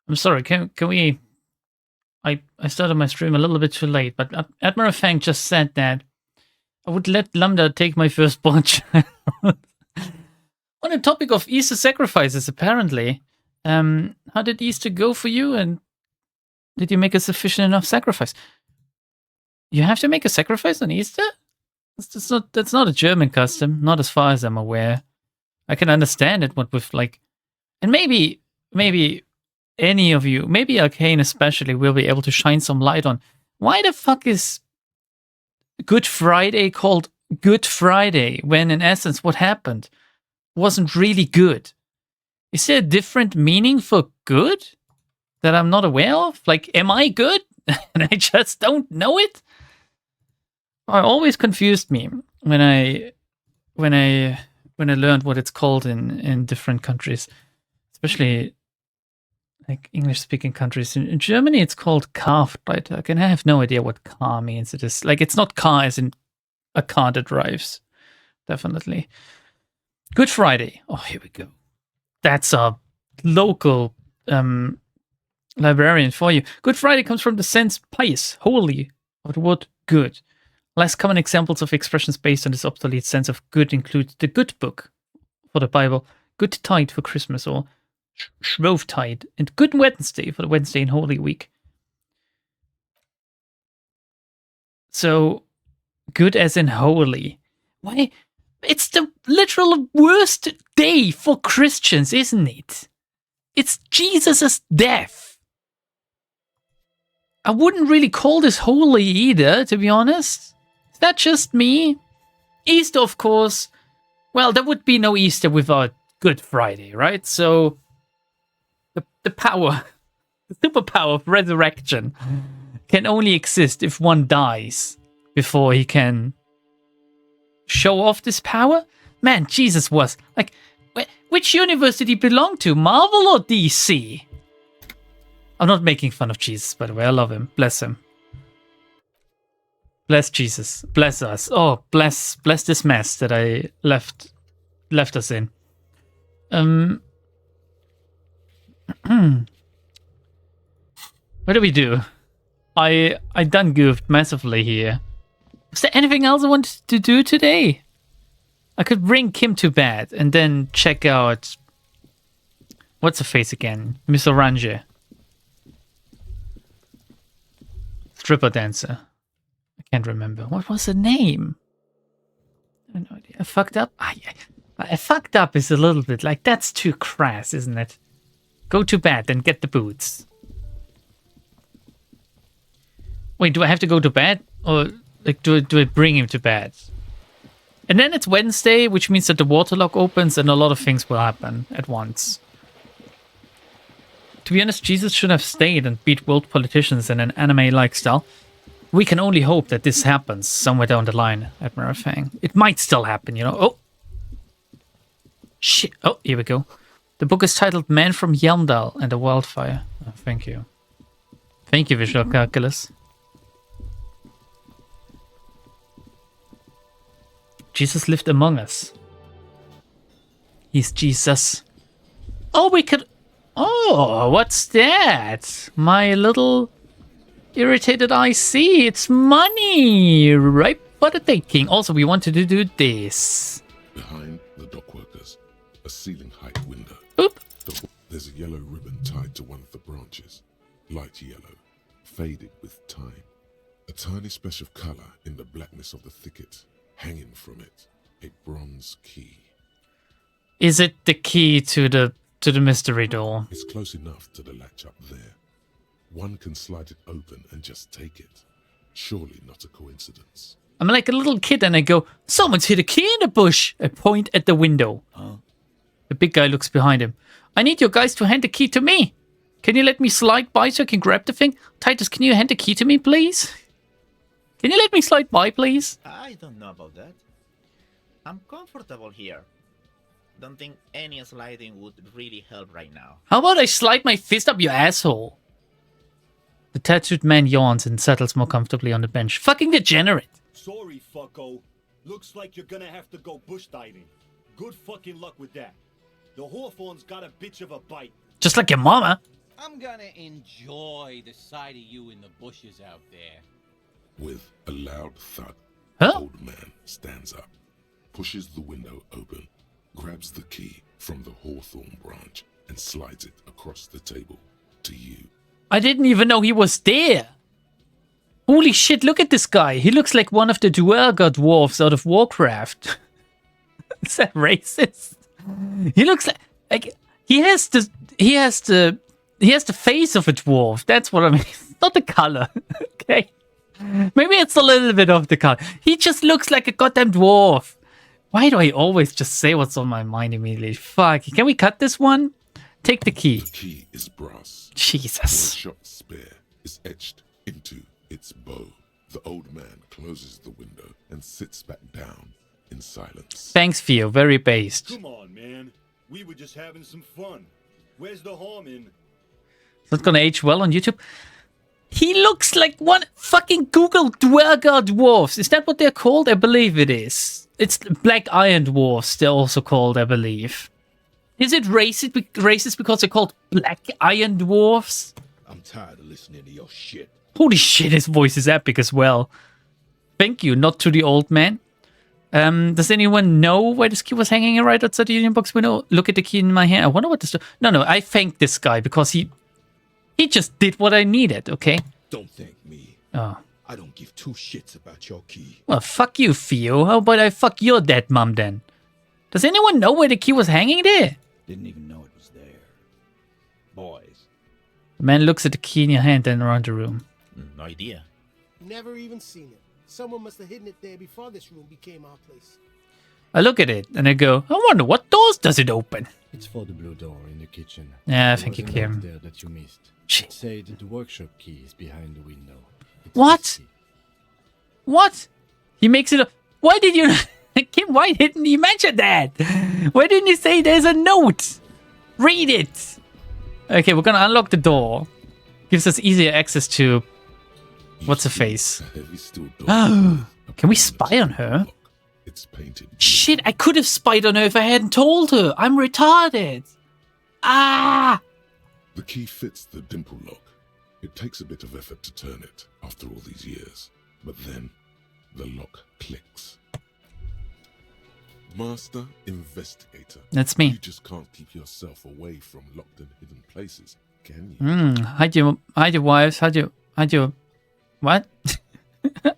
I'm sorry, can we... I started my stream a little bit too late, but Admiral Fang just said that I would let Lambda take my firstborn child. On the topic of Easter sacrifices, apparently, how did Easter go for you, and did you make a sufficient enough sacrifice? You have to make a sacrifice on Easter? That's not a German custom, not as far as I'm aware. I can understand it, what with like... And maybe any of you, maybe Arcane especially, will be able to shine some light on why the fuck is Good Friday called Good Friday when in essence what happened wasn't really good. Is there a different meaning for good that I'm not aware of? Like, am I good and I just don't know it? It always confused me when I learned what it's called in different countries, especially like English-speaking countries. In Germany, it's called Karfreitag, and I have no idea what car means. It is like, it's not car as in a car that drives, definitely. Good Friday. Oh, here we go. That's a local librarian for you. Good Friday comes from the sense pious, holy, of the word good. Less common examples of expressions based on this obsolete sense of good include the Good Book for the Bible, Good Tide for Christmas, or Shrovetide, and Good Wednesday for the Wednesday in Holy Week. So, good as in holy. Why? It's the literal worst day for Christians, isn't it? It's Jesus' death. I wouldn't really call this holy either, to be honest. Is that just me? Easter, of course. Well, there would be no Easter without Good Friday, right? So, the power, the superpower of resurrection can only exist if one dies before he can show off this power. Man, Jesus was like, which universe did he belong to? Marvel or DC? I'm not making fun of Jesus, by the way. I love him. Bless him. Bless Jesus. Bless us. Oh, bless this mess that I left us in. What do we do? I done goofed massively here. Is there anything else I wanted to do today? I could bring Kim to bed and then check out... What's her face again? Miss Orange. Stripper dancer. I can't remember. What was her name? I have no idea. I fucked up? I fucked up is a little bit like, that's too crass, isn't it? Go to bed and get the boots. Wait, do I have to go to bed? Or like, do I bring him to bed? And then it's Wednesday, which means that the waterlock opens and a lot of things will happen at once. To be honest, Jesus should have stayed and beat world politicians in an anime-like style. We can only hope that this happens somewhere down the line, Admiral Fang. It might still happen, you know. Oh! Shit. Oh, here we go. The book is titled Man from Yelmdal and the Wildfire. Oh, thank you. Thank you, Visual Calculus. Jesus lived among us. He's Jesus. Oh, we could... Oh, what's that? My little irritated eye see. It's money. Right for the taking. Also, we wanted to do this. Behind the dock workers, a ceiling height window. Oop. There's a yellow ribbon tied to one of the branches. Light yellow, faded with time. A tiny splash of color in the blackness of the thicket. Hanging from it, a bronze key. Is it the key to the mystery door? It's close enough to the latch up there. One can slide it open and just take it. Surely not a coincidence. I'm like a little kid and I go, someone's hid a key in the bush. I point at the window. Huh? The big guy looks behind him. I need you guys to hand the key to me. Can you let me slide by so I can grab the thing? Titus, can you hand the key to me, please? Can you let me slide by, please? I don't know about that. I'm comfortable here. Don't think any sliding would really help right now. How about I slide my fist up your asshole? The tattooed man yawns and settles more comfortably on the bench. Fucking degenerate. Sorry, fucko. Looks like you're gonna have to go bush diving. Good fucking luck with that. The Hawthorne's got a bitch of a bite. Just like your mama. I'm gonna enjoy the sight of you in the bushes out there. With a loud thud, Huh? Old Man stands up, pushes the window open, grabs the key from the hawthorn branch, and slides it across the table to you. I didn't even know he was there. Holy shit, look at this guy. He looks like one of the Duergar dwarves out of Warcraft. Is that racist? He looks like he has the face of a dwarf. That's what I mean. Not the color. Okay. Maybe it's a little bit of the color. He just looks like a goddamn dwarf. Why do I always just say what's on my mind immediately? Fuck. Can we cut this one? Take the key. The key is brass. Jesus. A shot spear is etched into its bow. The old man closes the window and sits back down in silence. Thanks, Theo. Very based. Come on, man. We were just having some fun. Where's the harm in? It's not gonna age well on YouTube. He looks like one fucking Google Duergar dwarfs. Is that what they're called? I believe it is. It's Black Iron Dwarfs, they're also called, I believe. Is it racist because they're called Black Iron Dwarfs? I'm tired of listening to your shit. Holy shit, his voice is epic as well. Thank you, not to the old man. Does anyone know why this key was hanging right outside the Union Box window? Look at the key in my hand. I wonder what this... No, I thank this guy because he just did what I needed, okay? Don't thank me. Oh. I don't give two shits about your key. Well, fuck you, Theo. How about I fuck your dead mum then? Does anyone know where the key was hanging there? Didn't even know it was there. Boys. The man looks at the key in your hand and around the room. No idea. Never even seen it. Someone must have hidden it there before this room became our place. I look at it and I go, I wonder what doors does it open? It's for the blue door in the kitchen. Yeah, There thank you, was a note Kim. there that you missed. Shit. It said the workshop key is behind the window. It's What? this key. What? He makes it... Why did you... Kim, why didn't you mention that? Why didn't you say there's a note? Read it. Okay, we're gonna unlock the door. Gives us easier access to... What's her face? A heavy steel door Oh, with a can we permanent spy on her? lock. It's painted blue. Shit, I could have spied on her if I hadn't told her. I'm retarded. Ah! The key fits the dimple lock. It takes a bit of effort to turn it after all these years, but then the lock clicks. Master Investigator. That's me. You just can't keep yourself away from locked and hidden places, can you? Hide your wives, hide your... What? I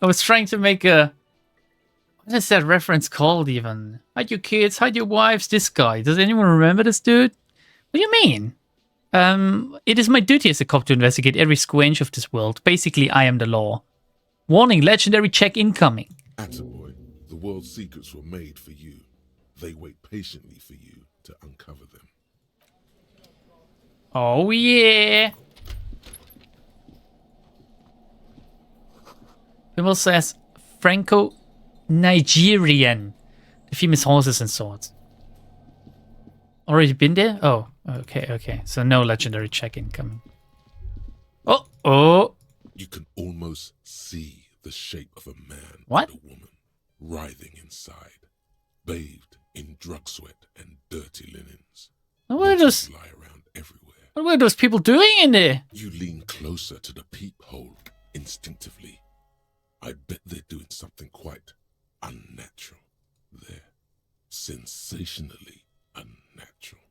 was trying to make a... What is that reference called even? Hide your kids, hide your wives, this guy. Does anyone remember this dude? What do you mean? It is my duty as a cop to investigate every square inch of this world. Basically, I am the law. Warning, legendary check incoming. Attaboy, the world's secrets were made for you. They wait patiently for you to uncover them. Oh yeah. People says Franco-Nigerian. The famous horses and swords. Already been there? Oh, okay. So no legendary check incoming. Oh. You can almost see the shape of a man What? and a woman writhing inside, bathed in drug sweat and dirty linens. What Bodies lie around everywhere. were those people doing in there? You lean closer to the peephole instinctively. I bet they're doing something quite unnatural there. Sensationally unnatural.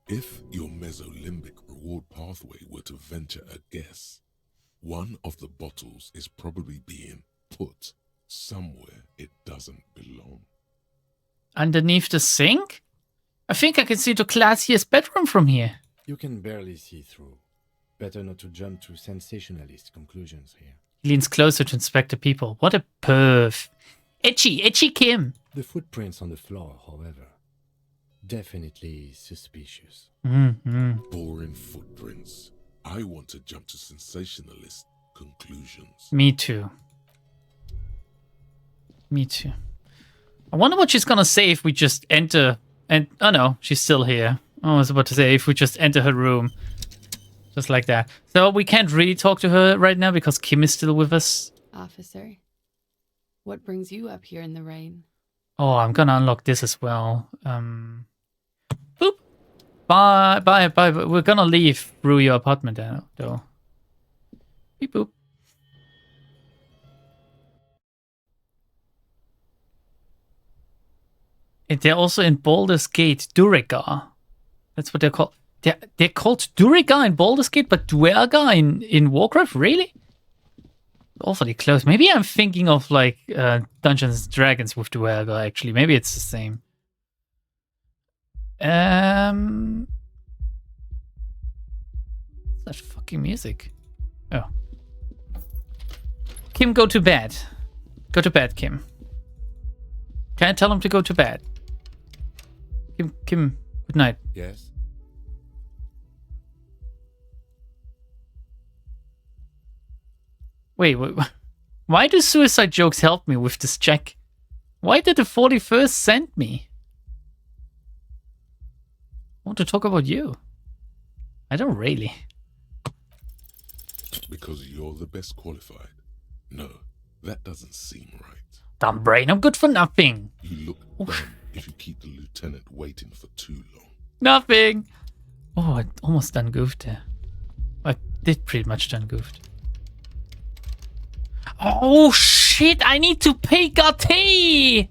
If your mesolimbic reward pathway were to venture a guess, one of the bottles is probably being put somewhere it doesn't belong. Underneath the sink? I think I can see the classiest bedroom from here. You can barely see through. Better not to jump to sensationalist conclusions here. He leans closer to inspect the people. What a perv. Etchy Kim. The footprints on the floor, however, definitely suspicious. Boring footprints. I want to jump to sensationalist conclusions. Me too. I wonder what she's gonna say if we just enter and... Oh no, she's still here. I was about to say if we just enter her room. Just like that. So we can't really talk to her right now because Kim is still with us. Officer, what brings you up here in the rain? Oh, I'm gonna unlock this as well. Boop. Bye, bye, bye. We're gonna leave through your apartment now, though. Beep boop. And they're also in Baldur's Gate, Durigar. That's what they're called. They're called Durigar in Baldur's Gate, but Duergar in Warcraft? Really? Awfully close. Maybe I'm thinking of like Dungeons and Dragons with Duergar, actually. Maybe it's the same. Such fucking music. Oh. Kim, go to bed. Go to bed, Kim. Can I tell him to go to bed? Kim, good night. Yes? Wait, why do suicide jokes help me with this check? Why did the 41st send me? I want to talk about you. I don't really. Because you're the best qualified. No, that doesn't seem right. Dumb brain, I'm good for nothing. You look dumb if you keep the lieutenant waiting for too long. Nothing. Oh, I almost done goofed there. I did pretty much done goofed. Oh shit, I need to pay Gate!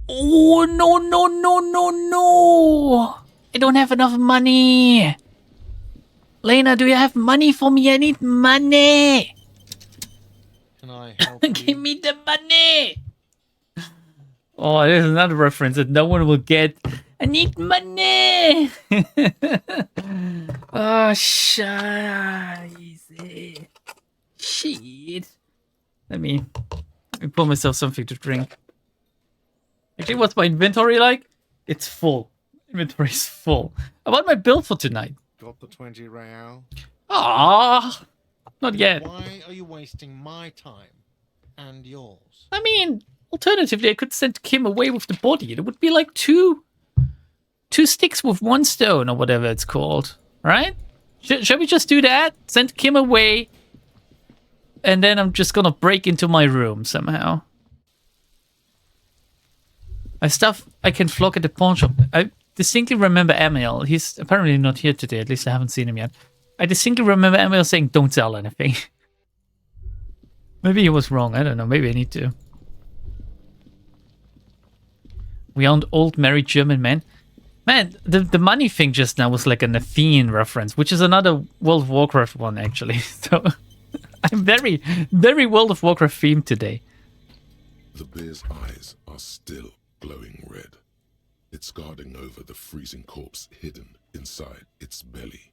Oh no. I don't have enough money. Lena, do you have money for me? I need money. Can I help you? Give me the money. Oh, there's another reference that no one will get. I need money. Oh, scheiße. Shit. Let me pour myself something to drink. Actually, what's my inventory like? It's full. Inventory is full. How about my build for tonight? Got the 20 real? Ah, not yet. Why are you wasting my time and yours? I mean, alternatively, I could send Kim away with the body. It would be like two sticks with one stone, or whatever it's called. Right? Shall we just do that? Send Kim away, and then I'm just gonna break into my room somehow. My stuff I can flog at the pawn shop. I distinctly remember Emil. He's apparently not here today. At least I haven't seen him yet. I distinctly remember Emil saying, "Don't sell anything." Maybe he was wrong. I don't know. Maybe I need to. We owned old married German men. Man, the money thing just now was like an Athene reference, which is another World of Warcraft one, actually. So I'm very, very World of Warcraft themed today. The bear's eyes are still glowing red. It's guarding over the freezing corpse hidden inside its belly.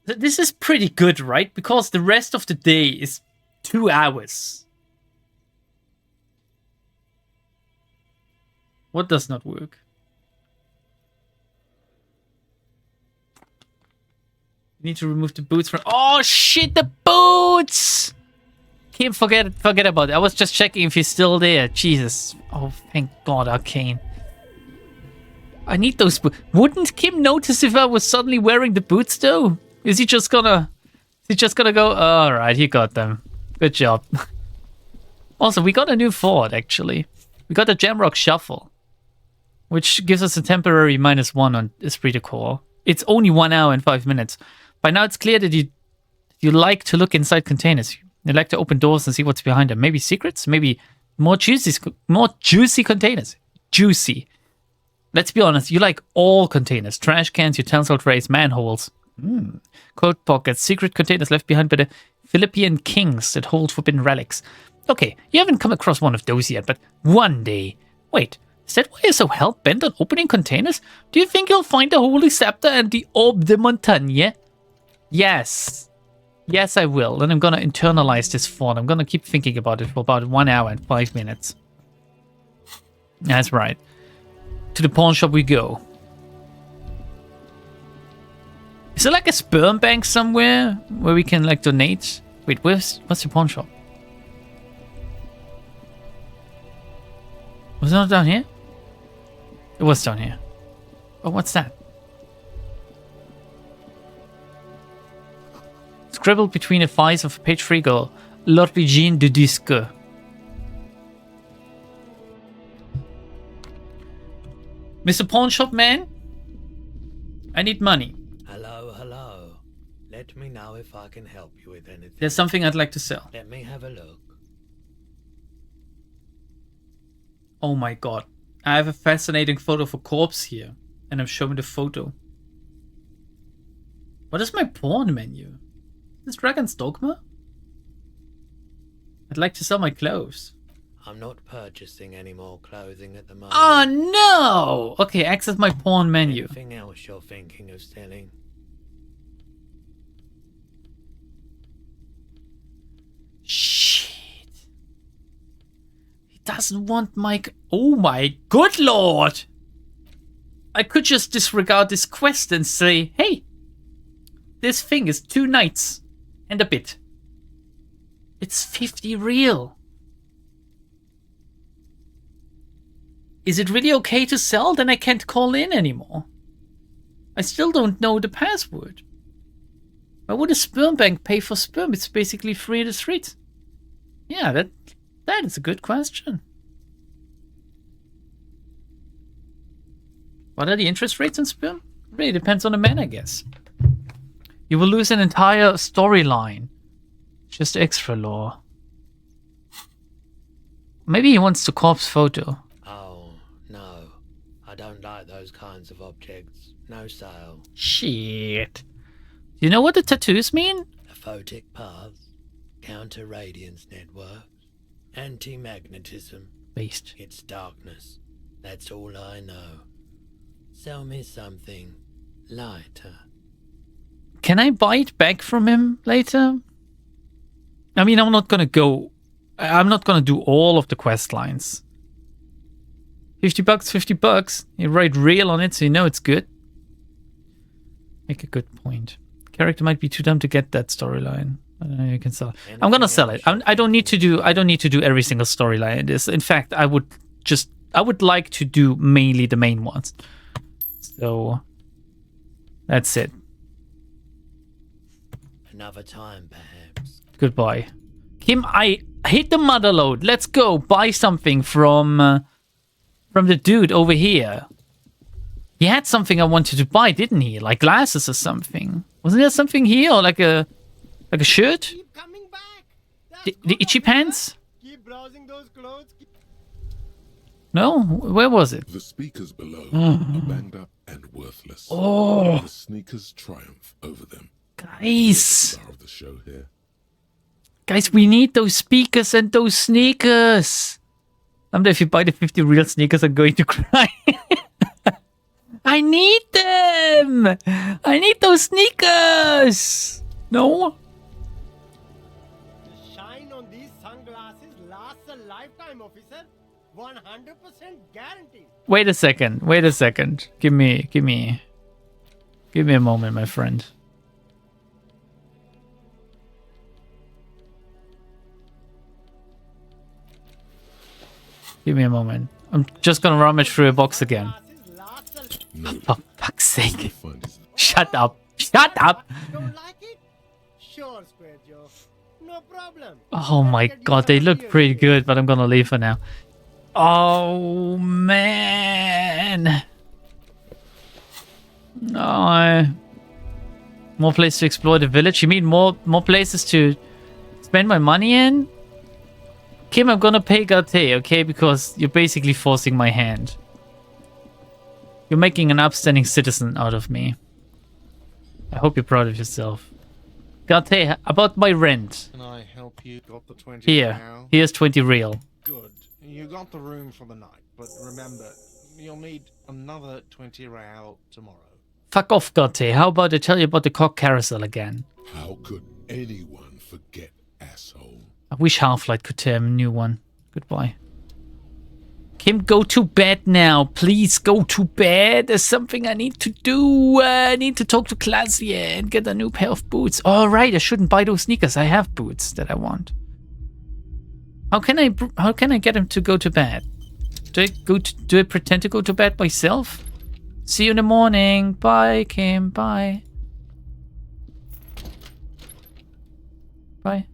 This is pretty good, right? Because the rest of the day is 2 hours. What does not work? Need to remove the boots from... Oh shit, the boots! Kim, forget about it. I was just checking if he's still there. Jesus. Oh, thank God, Arcane. I need those boots. Wouldn't Kim notice if I was suddenly wearing the boots, though? Is he just gonna go? Alright, he got them. Good job. Also, we got a new fort, actually. We got a Jamrock Shuffle, which gives us a temporary -1 on Esprit de Corps. It's only 1 hour and 5 minutes. By now, it's clear that you like to look inside containers. You like to open doors and see what's behind them. Maybe secrets? Maybe more juicy containers. Juicy. Let's be honest, you like all containers. Trash cans, utensil trays, manholes. Coat pockets, secret containers left behind by the Philippian kings that hold forbidden relics. Okay, you haven't come across one of those yet, but one day. Wait, is that why you're so hell-bent on opening containers? Do you think you'll find the Holy Scepter and the Orbe de Montagne? Yes. Yes, I will. And I'm gonna internalize this thought. I'm gonna keep thinking about it for about 1 hour and 5 minutes. That's right. To the pawn shop we go. Is there like a sperm bank somewhere where we can like donate? Wait, what's the pawn shop? Was it not down here? It was down here. Oh, what's that? Scribbled between the thighs of page 3 girl, L'origine du disque. Mr. Pawn Shop Man? I need money. Hello, hello. Let me know if I can help you with anything. There's something I'd like to sell. Let me have a look. Oh my god. I have a fascinating photo of a corpse here. And I'm showing the photo. What is my porn menu? Is this Dragon's Dogma? I'd like to sell my clothes. I'm not purchasing any more clothing at the moment. Oh no! Okay, access my porn menu. Anything else you're thinking of selling? Shit. He doesn't want my... Oh my good lord! I could just disregard this quest and say, hey, this thing is 2 nights and a bit. It's 50 real. Is it really okay to sell? Then I can't call in anymore. I still don't know the password. Why would a sperm bank pay for sperm? It's basically free in the streets. Yeah, that is a good question. What are the interest rates on sperm? Really depends on the man, I guess. You will lose an entire storyline. Just extra lore. Maybe he wants the corpse photo. Oh, no. I don't like those kinds of objects. No sale. Shit. Do you know what the tattoos mean? Aphotic paths, counter-radiance networks, anti-magnetism. Beast. It's darkness. That's all I know. Sell me something lighter. Can I buy it back from him later? I mean, I'm not gonna do all of the quest lines. $50, $50. You write real on it so you know it's good. Make a good point. Character might be too dumb to get that storyline. I don't know, you can sell it. I'm gonna sell it. I don't need to do every single storyline in this. In fact, I would like to do mainly the main ones. So that's it. Another time, perhaps. Goodbye. Kim, I hit the mother load. Let's go buy something from the dude over here. He had something I wanted to buy, didn't he? Like glasses or something. Wasn't there something here, or like a shirt? Keep coming back. The itchy pants? Keep browsing those clothes. No, where was it? The speakers below are banged up and worthless. Oh. The sneakers triumph over them. Guys. Star of the show here. Guys, we need those speakers and those sneakers. Someday if you buy the 50 real sneakers, I'm going to cry. I need them. I need those sneakers. No? The shine on these sunglasses lasts a lifetime, officer. 100% guaranteed. Wait a second. Give me a moment, my friend. Give me a moment. I'm just gonna rummage through a box again. No, For fuck's sake. find is Shut up. Shut up. Don't like it? Sure, Square Joe. No problem. Oh my god, they look pretty good, but I'm gonna leave for now. Oh man. No. More places to explore the village? You mean more places to spend my money in? Kim, I'm gonna pay Garte, okay? Because you're basically forcing my hand. You're making an upstanding citizen out of me. I hope you're proud of yourself. Garte, about my rent. Can I help you? Got the 20 Here. now? Here's 20 real. Good. You got the room for the night, but remember, you'll need another 20 real tomorrow. Fuck off, Garte. How about I tell you about the cock carousel again? How could anyone forget, asshole? I wish Half-Light could tear a new one. Goodbye. Kim, go to bed now. Please go to bed. There's something I need to do. I need to talk to Clasia and get a new pair of boots. All right, I shouldn't buy those sneakers. I have boots that I want. How can I get him to go to bed? Do I pretend to go to bed myself? See you in the morning. Bye, Kim. Bye. Bye.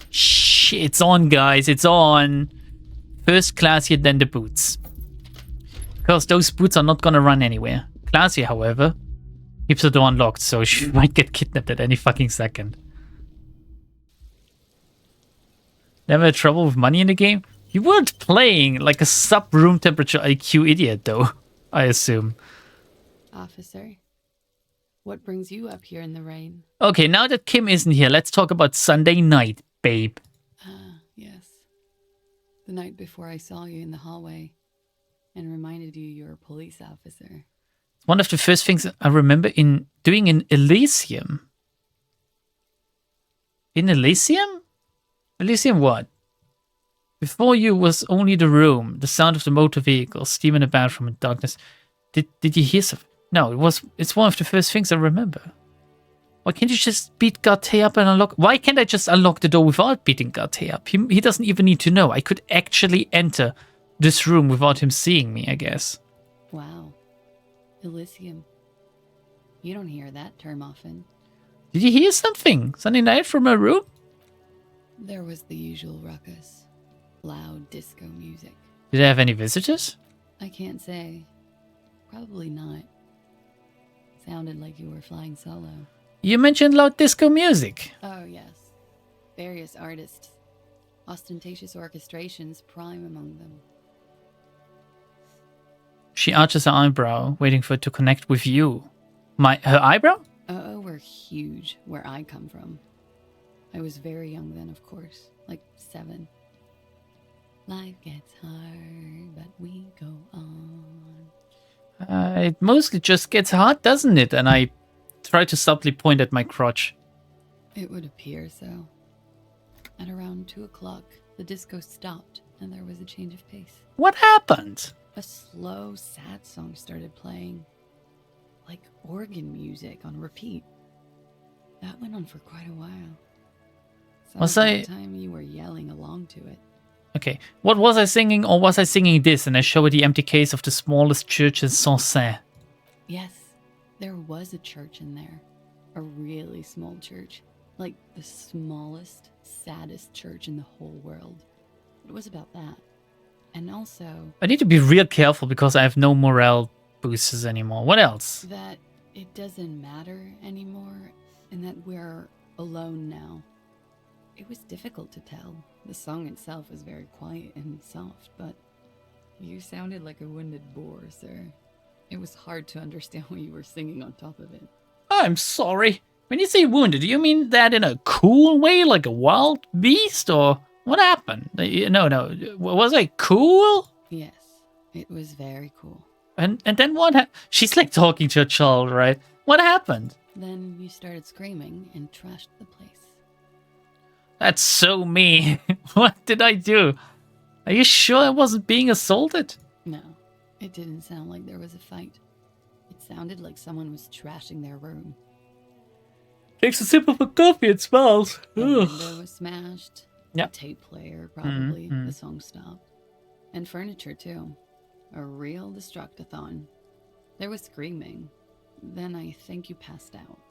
Shh, it's on, guys. It's on. First class here, then the boots. Because those boots are not gonna run anywhere. Classy, however, keeps the door unlocked, so she might get kidnapped at any fucking second. Never had trouble with money in the game? You weren't playing like a sub-room temperature IQ idiot, though, I assume. Officer, what brings you up here in the rain? Okay, now that Kim isn't here, let's talk about Sunday night, babe. Ah, yes. The night before I saw you in the hallway and reminded you're a police officer. One of the first things I remember doing in Elysium. In Elysium? Elysium what? Before you was only the room, the sound of the motor vehicle steaming about from the darkness. Did you hear something? No, it's one of the first things I remember. Why can't you just beat Garte up and unlock? Why can't I just unlock the door without beating Garte up? He doesn't even need to know. I could actually enter this room without him seeing me, I guess. Wow. Elysium. You don't hear that term often. Did you hear something Sunday night from my room? There was the usual ruckus. Loud disco music. Did I have any visitors? I can't say. Probably not. Sounded like you were flying solo. You mentioned loud disco music. Oh, yes. Various artists. Ostentatious orchestrations prime among them. She arches her eyebrow, waiting for it to connect with you. Her eyebrow? Were huge where I come from. I was very young then, of course. Like 7. Life gets hard, but we go on. It mostly just gets hard, doesn't it? And I try to subtly point at my crotch. It would appear so. At around 2 o'clock, the disco stopped, and there was a change of pace. What happened? A slow, sad song started playing. Like organ music on repeat. That went on for quite a while. Was I... time you were yelling along to it. Okay, what was I singing, or was I singing this? And I show her the empty case of the smallest church in Sancerre. Yes, there was a church in there. A really small church. Like the smallest, saddest church in the whole world. It was about that. And also... I need to be real careful because I have no morale boosters anymore. What else? That it doesn't matter anymore, and that we're alone now. It was difficult to tell. The song itself was very quiet and soft, but you sounded like a wounded boar, sir. It was hard to understand what you were singing on top of it. I'm sorry. When you say wounded, do you mean that in a cool way, like a wild beast, or what happened? No. Was I cool? Yes, it was very cool. And then what? She's like talking to a child, right? What happened? Then you started screaming and trashed the place. That's so mean. What did I do? Are you sure I wasn't being assaulted? No, it didn't sound like there was a fight. It sounded like someone was trashing their room. Takes a sip of a coffee, it smells. The window was smashed. Yep. The tape player, probably. The song stopped. And furniture, too. A real destructathon. There was screaming. Then I think you passed out.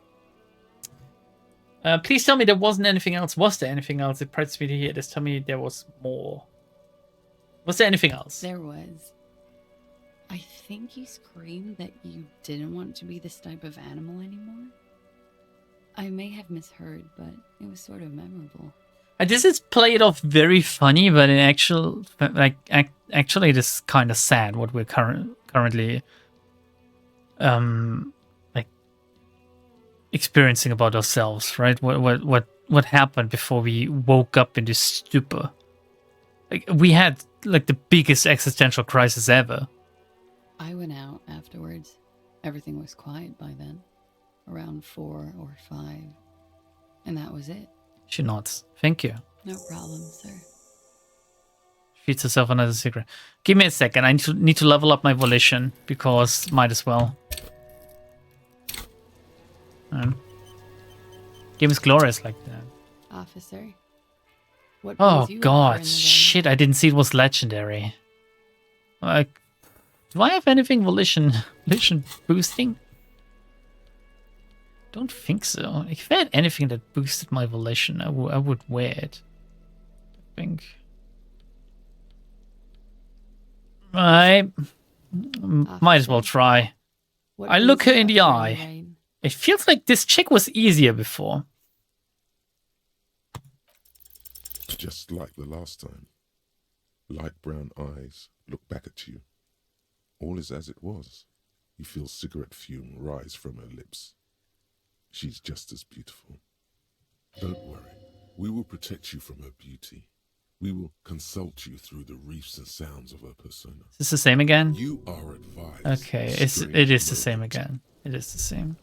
Please tell me there wasn't anything else. Was there anything else? It prides me to hear this. Tell me there was more. Was there anything else? There was. I think you screamed that you didn't want to be this type of animal anymore. I may have misheard, but it was sort of memorable. This is played off very funny, but in actually, this is kind of sad. What we're currently, experiencing about ourselves, right? What happened before we woke up in this stupor? Like, we had like the biggest existential crisis ever. I went out afterwards. Everything was quiet by then. Around 4 or 5. And that was it. She nods. Thank you. No problem, sir. Feeds herself another cigarette. Give me a second. I need to level up my volition because might as well. Game is glorious like that. Officer. What Oh brings you up here in god, the rain? shit! I didn't see it was legendary. Like, do I have anything volition boosting? Don't think so. If I had anything that boosted my volition, I would wear it. I think. Might as well try. What I look her brings in you the up here, eye. Lorraine? It feels like this chick was easier before. Just like the last time. Light brown eyes look back at you. All is as it was. You feel cigarette fume rise from her lips. She's just as beautiful. Don't worry. We will protect you from her beauty. We will consult you through the reefs and sounds of her persona. Is this the same again? You are advised. Okay, it is the same again. It is the same.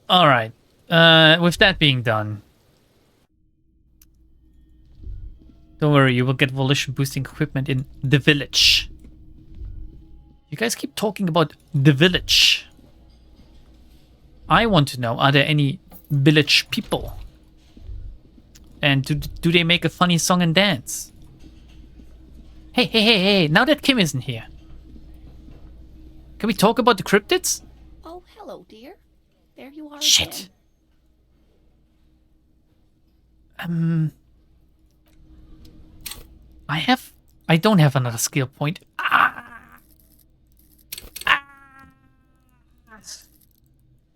Alright. With that being done. Don't worry, you will get volition boosting equipment in the village. You guys keep talking about the village. I want to know, are there any village people? And do they make a funny song and dance? Hey, now that Kim isn't here. Can we talk about the cryptids? Oh, hello, dear. There you are. Shit. Again. I don't have another skill point.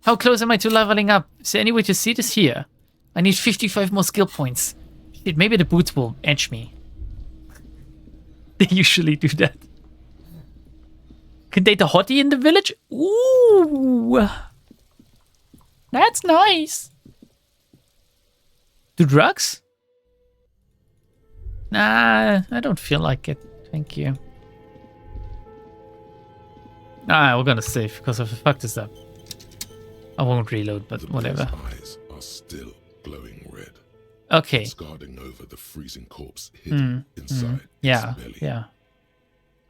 How close am I to leveling up? Is there any way to see this here? I need 55 more skill points. Shit, maybe the boots will edge me. They usually do that. Can date a hottie in the village? Ooh. That's nice. Do drugs? Nah, I don't feel like it. Thank you. We're gonna save because if I fuck this up, I won't reload, but whatever. The eyes are still glowing red. Okay. It's guarding over the freezing corpse hidden inside Yeah, its belly. yeah.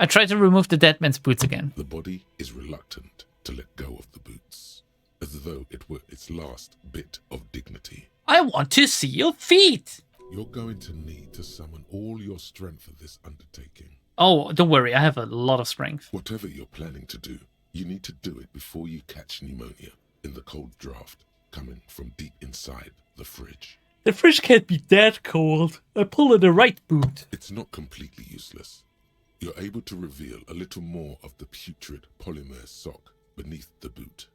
I try to remove the dead man's boots again. The body is reluctant to let go of the boots, as though it were its last bit of dignity. I want to see your feet! You're going to need to summon all your strength for this undertaking. Oh, don't worry, I have a lot of strength. Whatever you're planning to do, you need to do it before you catch pneumonia in the cold draft coming from deep inside the fridge. The fridge can't be that cold. I pull in the right boot. It's not completely useless. You're able to reveal a little more of the putrid polymer sock beneath the boot.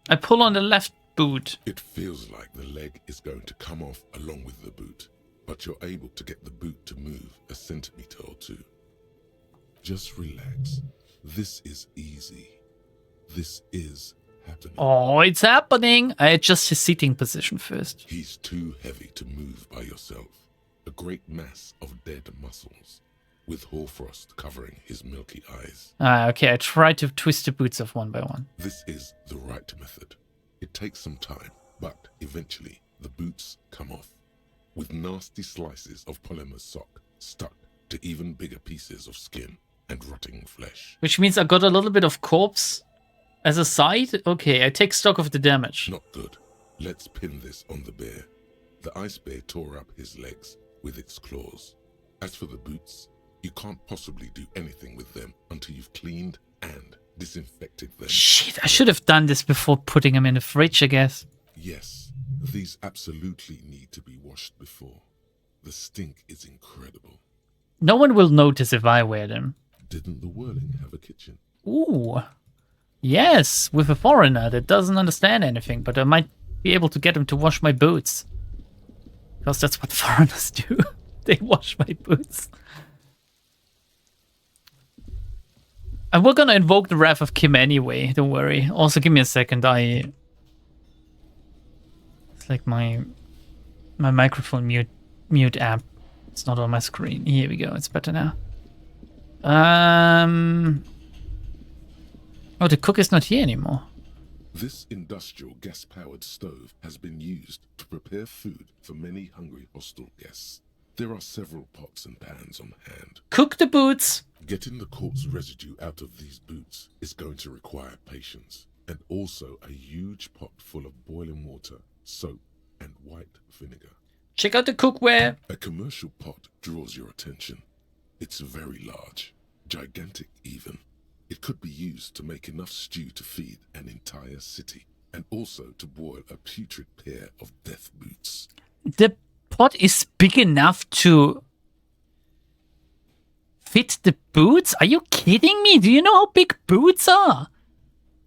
I pull on the left boot. It feels like the leg is going to come off along with the boot, but you're able to get the boot to move a centimeter or two. Just relax. This is easy. This is happening. Oh, it's happening. I adjust his seating position first. He's too heavy to move by yourself. A great mass of dead muscles, with hoarfrost covering his milky eyes. Okay, I try to twist the boots off one by one. This is the right method. It takes some time, but eventually the boots come off, with nasty slices of polymer sock stuck to even bigger pieces of skin and rotting flesh. Which means I got a little bit of corpse as a side? Okay, I take stock of the damage. Not good. Let's pin this on the bear. The ice bear tore up his legs with its claws. As for the boots, you can't possibly do anything with them until you've cleaned and disinfected them. Shit, I should have done this before putting them in the fridge, I guess. Yes, these absolutely need to be washed before. The stink is incredible. No one will notice if I wear them. Didn't the Whirling have a kitchen? Ooh. Yes, with a foreigner that doesn't understand anything, but I might be able to get him to wash my boots. Because that's what foreigners do. They wash my boots. And we're gonna invoke the Wrath of Kim anyway, don't worry. Also, give me a second, it's like my microphone mute app. It's not on my screen. Here we go, it's better now. Oh, the cook is not here anymore. This industrial gas-powered stove has been used to prepare food for many hungry hostel guests. There are several pots and pans on hand. Cook the boots! Getting the corpse residue out of these boots is going to require patience, and also a huge pot full of boiling water, soap, and white vinegar. Check out the cookware! A commercial pot draws your attention. It's very large, gigantic even. It could be used to make enough stew to feed an entire city, and also to boil a putrid pair of death boots. The pot is big enough to fit the boots? Are you kidding me? Do you know how big boots are?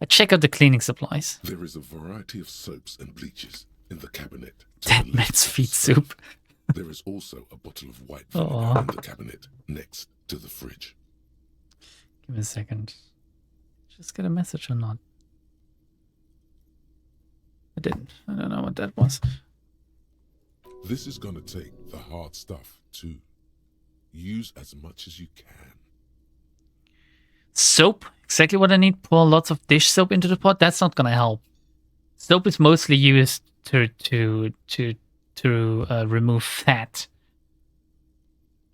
I check out the cleaning supplies. There is a variety of soaps and bleaches in the cabinet. Dead man's feet soup. There is also a bottle of white vinegar in the cabinet next to the fridge. Give me a second. Just get a message or not? I didn't. I don't know what that was. This is going to take the hard stuff too. Use as much as you can. Soap, exactly what I need. Pour lots of dish soap into the pot. That's not gonna help. Soap is mostly used to remove fat.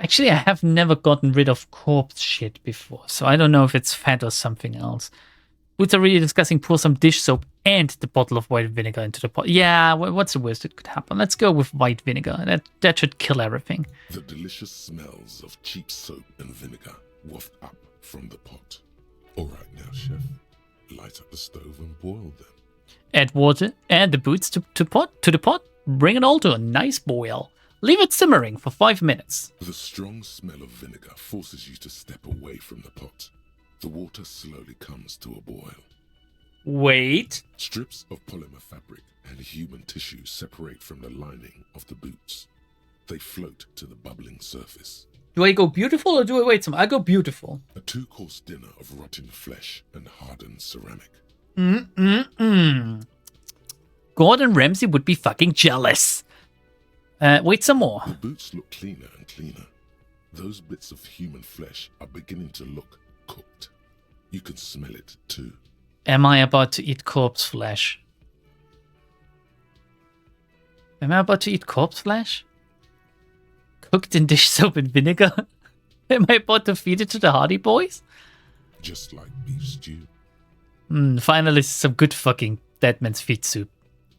Actually, I have never gotten rid of corpse shit before, so I don't know if it's fat or something else. Boots are really disgusting. Pour some dish soap and the bottle of white vinegar into the pot. Yeah, what's the worst that could happen? Let's go with white vinegar. That should kill everything. The delicious smells of cheap soap and vinegar waft up from the pot. All right now, chef. Light up the stove and boil them. Add water, add the boots to the pot. Bring it all to a nice boil. Leave it simmering for 5 minutes. The strong smell of vinegar forces you to step away from the pot. The water slowly comes to a boil. Wait. Strips of polymer fabric and human tissue separate from the lining of the boots. They float to the bubbling surface. Do I go beautiful or do I wait some? I go beautiful. A 2-course dinner of rotten flesh and hardened ceramic. Gordon Ramsay would be fucking jealous. Wait some more. The boots look cleaner and cleaner. Those bits of human flesh are beginning to look cooked. You can smell it too. Am I about to eat corpse flesh? Am I about to eat corpse flesh? Cooked in dish soap and vinegar? Am I about to feed it to the Hardy Boys? Just like beef stew. Finally, some good fucking dead man's feet soup.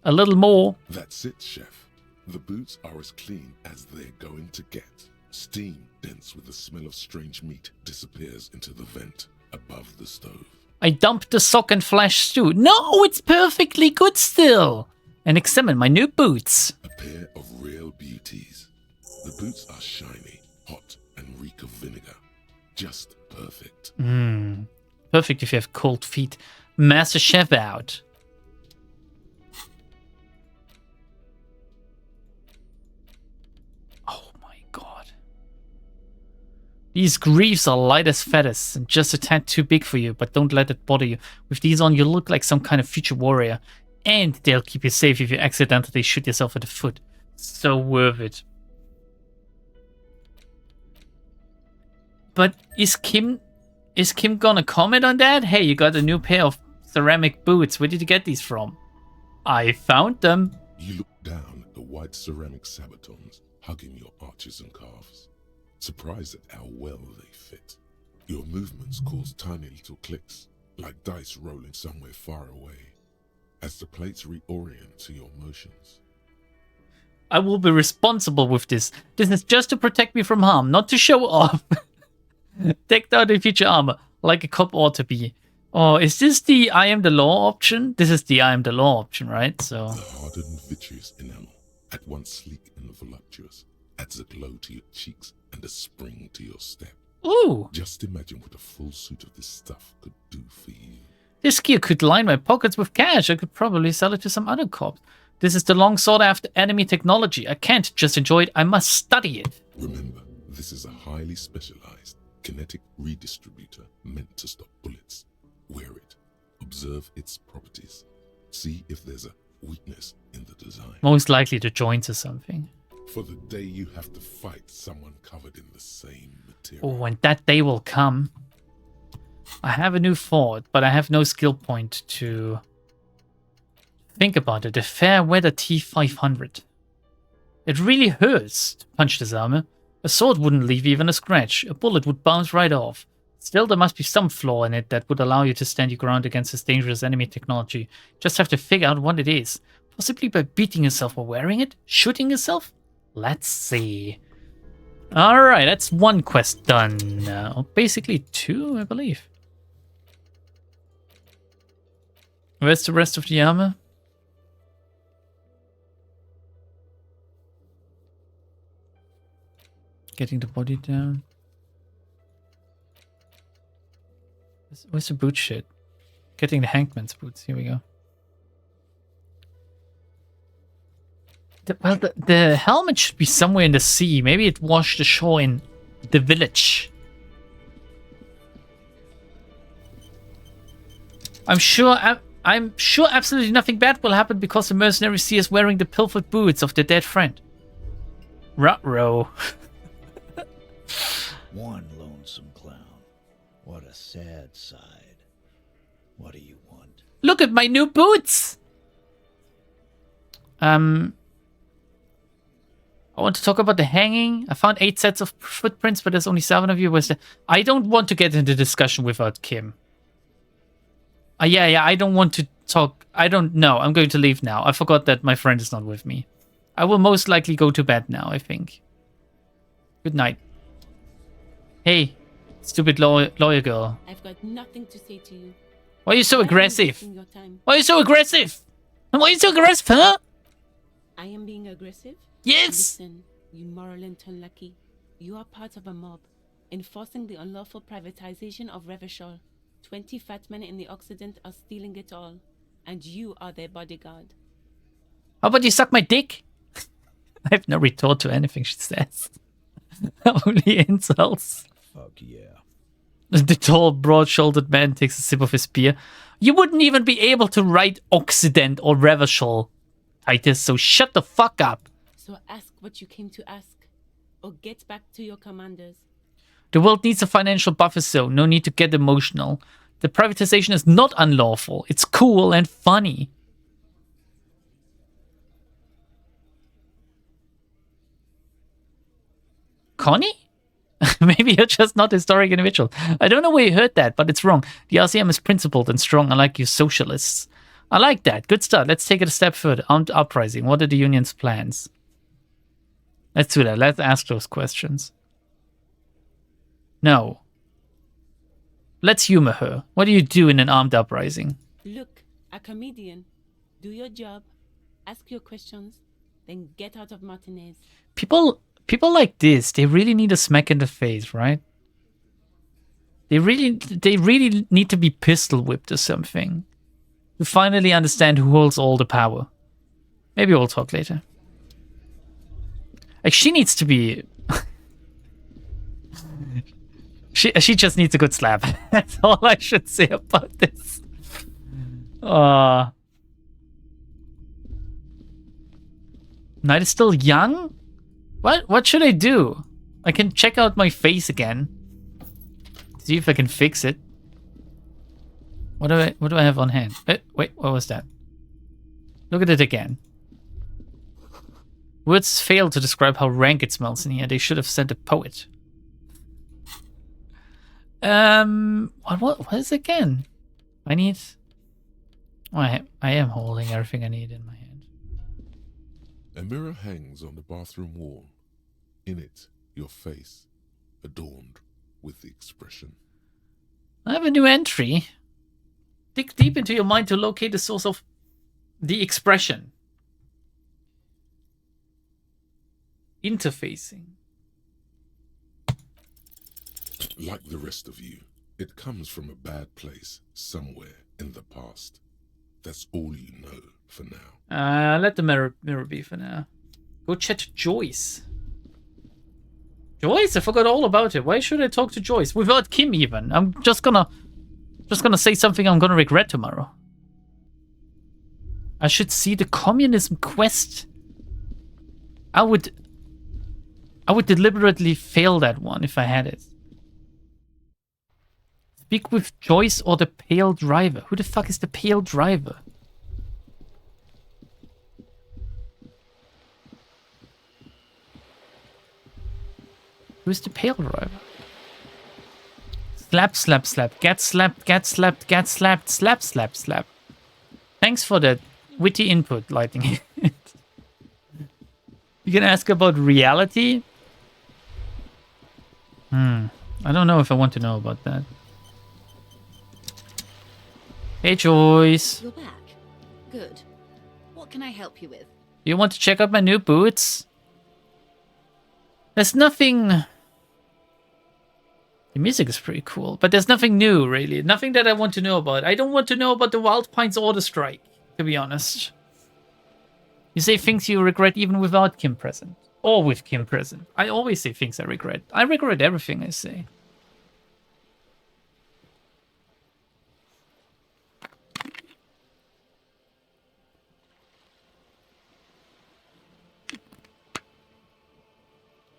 A little more. That's it, chef. The boots are as clean as they're going to get. Steam, dense with the smell of strange meat, disappears into the vent above the stove. I dumped the sock and flesh stew. No, it's perfectly good still. And examine my new boots. A pair of real beauties. The boots are shiny, hot, and reek of vinegar. Just perfect. Perfect if you have cold feet. Master Chef out. Oh my god. These greaves are light as feathers and just a tad too big for you, but don't let it bother you. With these on, you look like some kind of future warrior. And they'll keep you safe if you accidentally shoot yourself in the foot. So worth it. But is Kim gonna comment on that? Hey, you got a new pair of ceramic boots. Where did you get these from? I found them. You look down at the white ceramic sabatons hugging your arches and calves, surprised at how well they fit. Your movements cause tiny little clicks, like dice rolling somewhere far away, as the plates reorient to your motions. I will be responsible with this. This is just to protect me from harm, not to show off. Decked out in feature armor, like a cop ought to be. Oh, is this the I am the law option? This is the I am the law option, right? So the hardened vitreous enamel, at once sleek and voluptuous, adds a glow to your cheeks and a spring to your step. Ooh! Just imagine what a full suit of this stuff could do for you. This gear could line my pockets with cash. I could probably sell it to some other cop. This is the long sought after enemy technology. I can't just enjoy it, I must study it. Remember, this is a highly specialized kinetic redistributor meant to stop bullets. Wear it. Observe its properties. See if there's a weakness in the design. Most likely the joints or something. For the day you have to fight someone covered in the same material. Oh, and that day will come. I have a new thought, but I have no skill point to think about it. The Fairweather T500. It really hurts to punch this armor. A sword wouldn't leave even a scratch. A bullet would bounce right off. Still, there must be some flaw in it that would allow you to stand your ground against this dangerous enemy technology. Just have to figure out what it is. Possibly by beating yourself or wearing it? Shooting yourself? Let's see. Alright, that's one quest done now. Basically two, I believe. Where's the rest of the armor? Getting the body down. Where's the boot shit? Getting the hangman's boots. Here we go. The helmet should be somewhere in the sea. Maybe it washed ashore in the village. I'm sure absolutely nothing bad will happen because the mercenaries see us wearing the pilfered boots of their dead friend. Ruh-roh. One lonesome clown. What a sad side. What do you want? Look at my new boots! I want to talk about the hanging. I found 8 sets of footprints, but there's only 7 of you. I don't want to get into discussion without Kim. Yeah, I don't want to talk. I don't know. I'm going to leave now. I forgot that my friend is not with me. I will most likely go to bed now, I think. Good night. Hey, stupid lawyer girl. I've got nothing to say to you. Why are you so aggressive? Your time. Why are you so aggressive? Why are you so aggressive, huh? I am being aggressive? Yes! Listen, you moral and unlucky. You are part of a mob, enforcing the unlawful privatization of Revachol. 20 fat men in the Occident are stealing it all, and you are their bodyguard. How about you suck my dick? I have no retort to anything she says. Only insults. Fuck yeah. The tall, broad-shouldered man takes a sip of his beer. You wouldn't even be able to write Occident or Revachol, Titus, so shut the fuck up. So ask what you came to ask, or get back to your commanders. The world needs a financial buffer zone. No need to get emotional. The privatization is not unlawful. It's cool and funny. Connie? Maybe you're just not a historic individual. I don't know where you heard that, but it's wrong. The RCM is principled and strong, unlike you socialists. I like that. Good start. Let's take it a step further. Armed uprising. What are the union's plans? Let's do that. Let's ask those questions. No. Let's humor her. What do you do in an armed uprising? Look, a comedian. Do your job, ask your questions, then get out of Martinez. People like this, they really need a smack in the face, right? They really need to be pistol whipped or something to finally understand who holds all the power. Maybe we'll talk later. Like, she needs to be... she just needs a good slap. That's all I should say about this. Night is still young? What should I do? I can check out my face again. See if I can fix it. What do I have on hand? Wait, what was that? Look at it again. Words fail to describe how rank it smells in here. They should have sent a poet. What is it again? I need... Oh, I am holding everything I need in my hand. A mirror hangs on the bathroom wall. In it, your face, adorned with the expression. I have a new entry. Dig deep into your mind to locate the source of the expression. Interfacing. Like the rest of you, it comes from a bad place somewhere in the past. That's all you know for now. Let the mirror be for now. Go chat to Joyce. Joyce? I forgot all about it. Why should I talk to Joyce? Without Kim even. I'm just gonna say something I'm gonna regret tomorrow. I should see the communism quest. I would deliberately fail that one if I had it. Speak with Joyce or the Pale Driver. Who the fuck is the Pale Driver? Who's the Pale Driver? Slap, slap, slap. Get slapped, get slapped, get slapped. Slap, slap, slap. Thanks for that witty input, Lightning. You can ask about reality? I don't know if I want to know about that. Hey, Joyce. You're back. Good. What can I help you with? You want to check out my new boots? There's nothing The music is pretty cool, but there's nothing new, really. Nothing that I want to know about. I don't want to know about the Wild Pines order strike, to be honest. You say things you regret even without Kim present. Or with Kim present. I always say things I regret. I regret everything I say.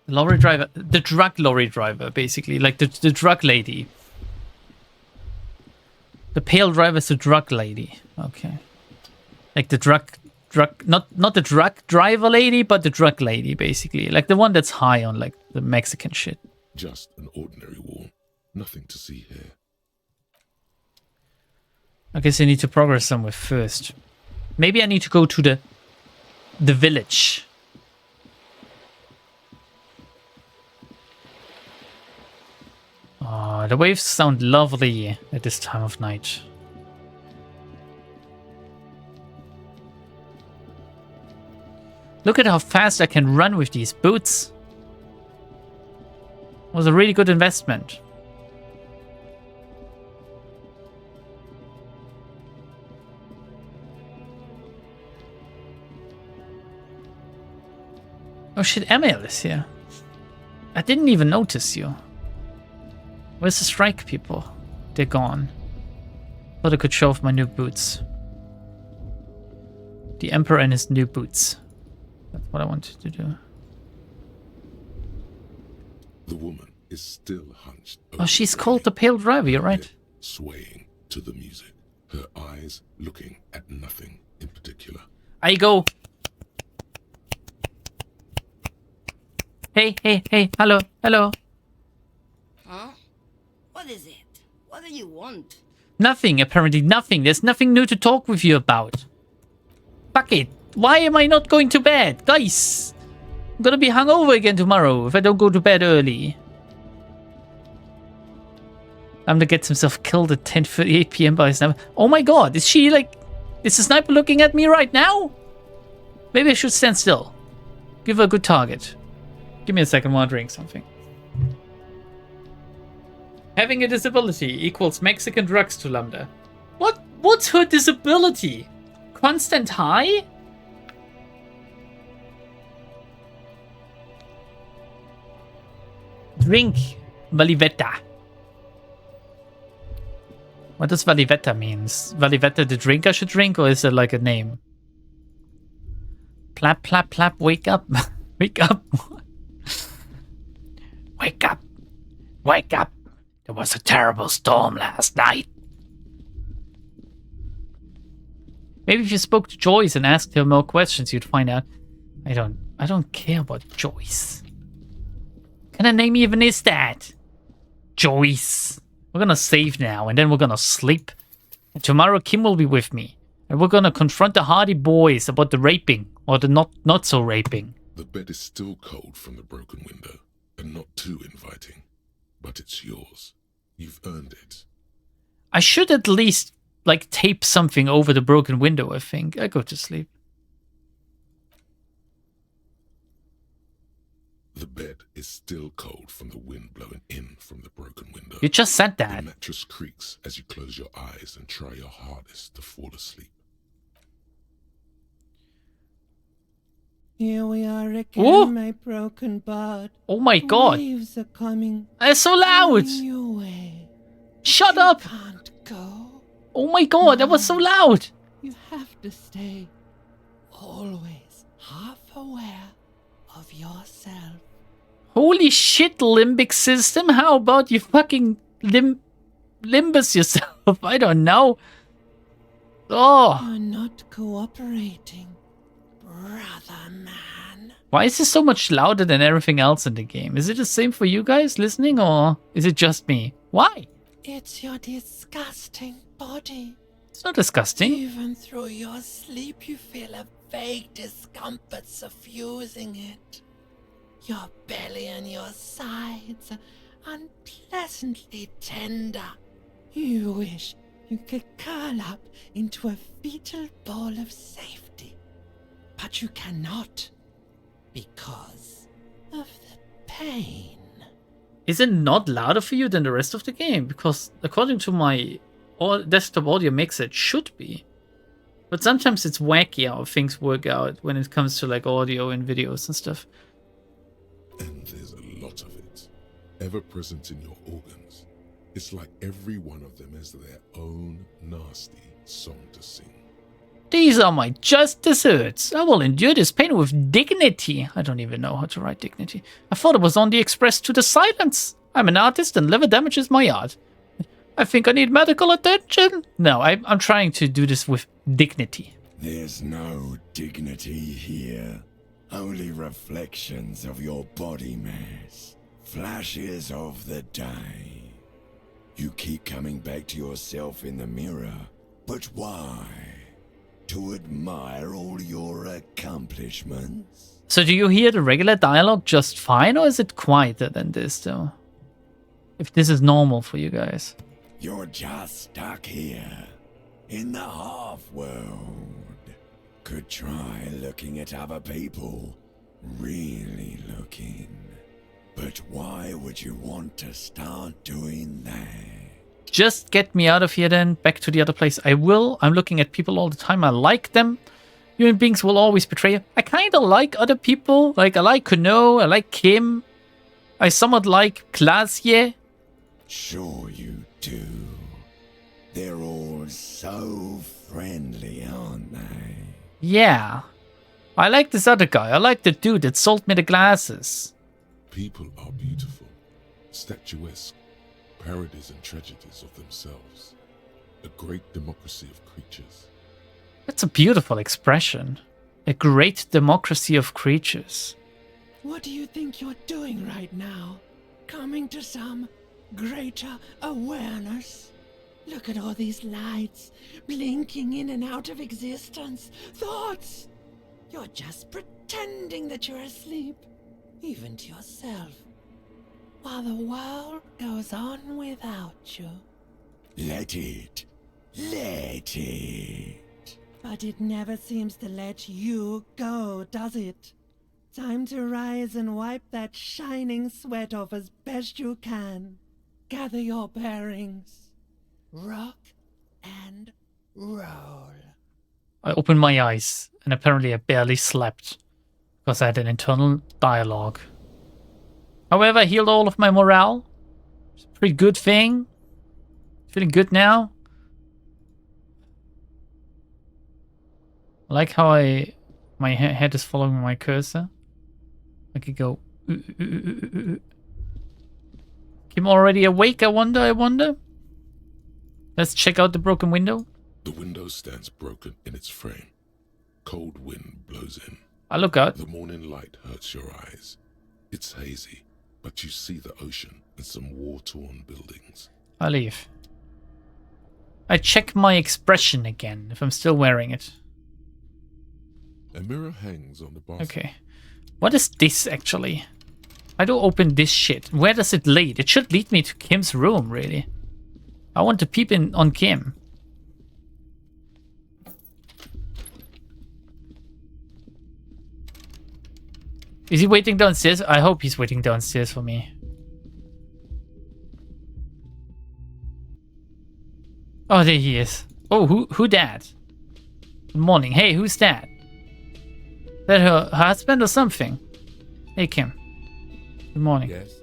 Lorry driver, the drug lorry driver, basically, like the drug lady. The pale driver is the drug lady. Okay, like the drug, not the drug driver lady, but the drug lady, basically, like the one that's high on like the Mexican shit. Just an ordinary wall, nothing to see here. I guess I need to progress somewhere first. Maybe I need to go to the village. Oh, the waves sound lovely at this time of night. Look at how fast I can run with these boots. It was a really good investment. Oh shit, Emil is here. I didn't even notice you. Where's the strike people? They're gone. Thought I could show off my new boots. The Emperor and his new boots. That's what I wanted to do. The woman is still hunched. Oh, she's called the Pale Driver, you're right. Swaying to the music, her eyes looking at nothing in particular. I go. Hey, hello. Huh? What is it? What do you want? Nothing, apparently nothing. There's nothing new to talk with you about. Fuck it. Why am I not going to bed? Guys, I'm gonna be hungover again tomorrow if I don't go to bed early. I'm gonna get himself killed at 10:38 p.m. by a sniper. Oh my god, is she like... Is the sniper looking at me right now? Maybe I should stand still. Give her a good target. Give me a second while I drink something. Having a disability equals Mexican drugs to Lambda. What's her disability? Constant high? Drink Valivetta. What does Valivetta means? Valivetta the drink I should drink, or is it like a name? Plap, plap, plap, wake up. Wake up. Wake up. Wake up. There was a terrible storm last night. Maybe if you spoke to Joyce and asked her more questions, you'd find out. I don't care about Joyce. What kind of name even is that? Joyce. We're gonna save now, and then we're gonna sleep. And tomorrow Kim will be with me. And we're gonna confront the Hardy boys about the raping, or the not so raping. The bed is still cold from the broken window, and not too inviting. But it's yours. You've earned it. I should at least, like, tape something over the broken window, I think. I go to sleep. The bed is still cold from the wind blowing in from the broken window. You just said that. The mattress creaks as you close your eyes and try your hardest to fall asleep. Here we are again, Ooh. my broken bud. Oh my god. Waves are coming. It's so loud. Your way. Shut up. Can't go. Oh my god, that was so loud. You have to stay always half aware of yourself. Holy shit, limbic system. How about you fucking limbus yourself? I don't know. Oh. You're not cooperating, brother man. Why is this so much louder than everything else in the game? Is it the same for you guys listening, or is it just me? Why? It's your disgusting body. It's not disgusting. Even through your sleep, you feel a vague discomfort suffusing it. Your belly and your sides are unpleasantly tender. You wish you could curl up into a fetal ball of safety. But you cannot, because of the pain. is it not louder for you than the rest of the game? Because according to my desktop audio mix, it should be. But sometimes it's wacky how things work out when it comes to like audio and videos and stuff. And there's a lot of it, ever present in your organs. It's like every one of them has their own nasty song to sing. These are my just desserts. I will endure this pain with dignity. I don't even know how to write dignity. I thought it was only expressed to the silence. I'm an artist and liver damage is my art. I think I need medical attention. No, I'm trying to do this with dignity. There's no dignity here. Only reflections of your body mass. Flashes of the day. You keep coming back to yourself in the mirror. But why? To admire all your accomplishments? So do you hear the regular dialogue just fine, or is it quieter than this, though? If this is normal for you guys. You're just stuck here, in the half-world. Could try looking at other people. Really looking. But why would you want to start doing that? Just get me out of here then, back to the other place. I will. I'm looking at people all the time. I like them. Human beings will always betray you. I kind of like other people. Like, I like Kuno, I like Kim. I somewhat like Klasje. Sure you do. They're all so friendly, aren't they? Yeah. I like this other guy. I like the dude that sold me the glasses. People are beautiful, statuesque, parodies and tragedies of themselves. A great democracy of creatures. That's a beautiful expression. A great democracy of creatures. What do you think you're doing right now? Coming to some greater awareness? Look at all these lights, blinking in and out of existence. Thoughts! You're just pretending that you're asleep, even to yourself, while the world goes on without you. Let it. Let it. But it never seems to let you go, does it? Time to rise and wipe that shining sweat off as best you can. Gather your bearings. Rock and roll. I opened my eyes, and apparently I barely slept, because I had an internal dialogue. However, I healed all of my morale. It's a pretty good thing. Feeling good now. I like how my head is following my cursor. I could go. Kim already awake, I wonder? Let's check out the broken window. The window stands broken in its frame. Cold wind blows in. I look out. The morning light hurts your eyes. It's hazy, but you see the ocean and some war-torn buildings. I leave. I check my expression again, if I'm still wearing it. A mirror hangs on the bathroom. Okay. What is this, actually? I do open this shit. Where does it lead? It should lead me to Kim's room, really. I want to peep in on Kim. Is he waiting downstairs? I hope he's waiting downstairs for me. Oh, there he is. Oh, who that? Good morning. Hey, who's that? Is that her husband or something? Hey, Kim. Good morning. Yes.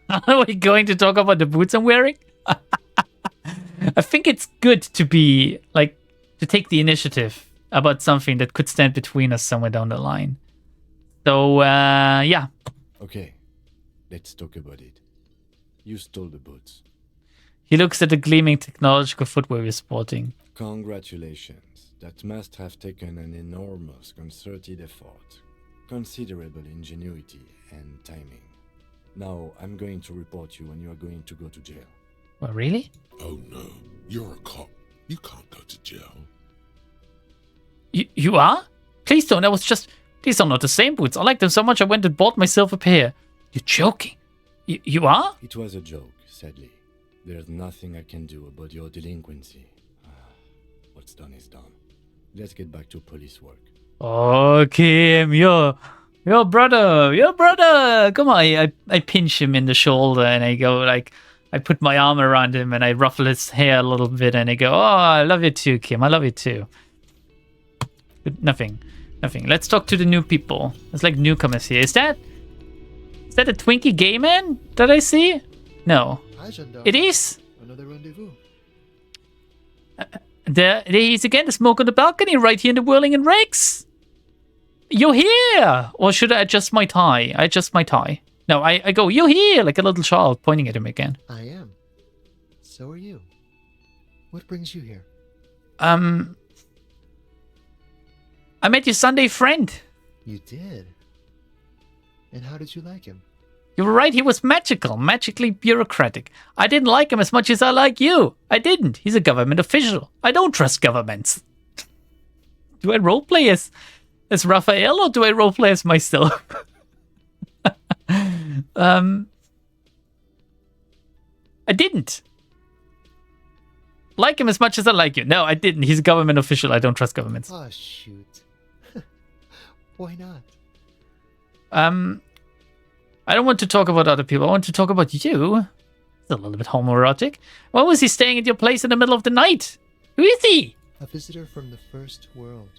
Are we going to talk about the boots I'm wearing? I think it's good to be, like, to take the initiative about something that could stand between us somewhere down the line. So, yeah. Okay, let's talk about it. You stole the boots. He looks at the gleaming technological footwear we're sporting. Congratulations. That must have taken an enormous concerted effort, considerable ingenuity and timing. Now, I'm going to report you and you are going to go to jail. Well, really? Oh no, you're a cop. You can't go to jail. You are? Please don't, that was just... These are not the same boots. I like them so much I went and bought myself a pair. You're joking. You are? It was a joke, sadly. There's nothing I can do about your delinquency. What's done is done. Let's get back to police work. Oh, Kim, you're Your brother. Come on. I pinch him in the shoulder and I go like, I put my arm around him and I ruffle his hair a little bit and I go, oh, I love you too, Kim. I love you too. But nothing. Let's talk to the new people. It's like newcomers here. Is that a Twinkie gay man that I see? No. Hi, Gendarme. It is? Another rendezvous. There he is again, the smoke on the balcony right here in the Whirling and Rex. You're here! Or should I adjust my tie? I adjust my tie. No, I go, you're here, like a little child, pointing at him again. I am. So are you. What brings you here? I met your Sunday friend. You did? And how did you like him? You were right, he was magical, magically bureaucratic. I didn't like him as much as I like you. I didn't. He's a government official. I don't trust governments. Do I roleplay as Raphael or do I roleplay as myself? I didn't like him as much as I like you. No, I didn't. He's a government official. I don't trust governments. Oh, shoot. Why not? I don't want to talk about other people. I want to talk about you. It's a little bit homoerotic. Why was he staying at your place in the middle of the night? Who is he? A visitor from the first world.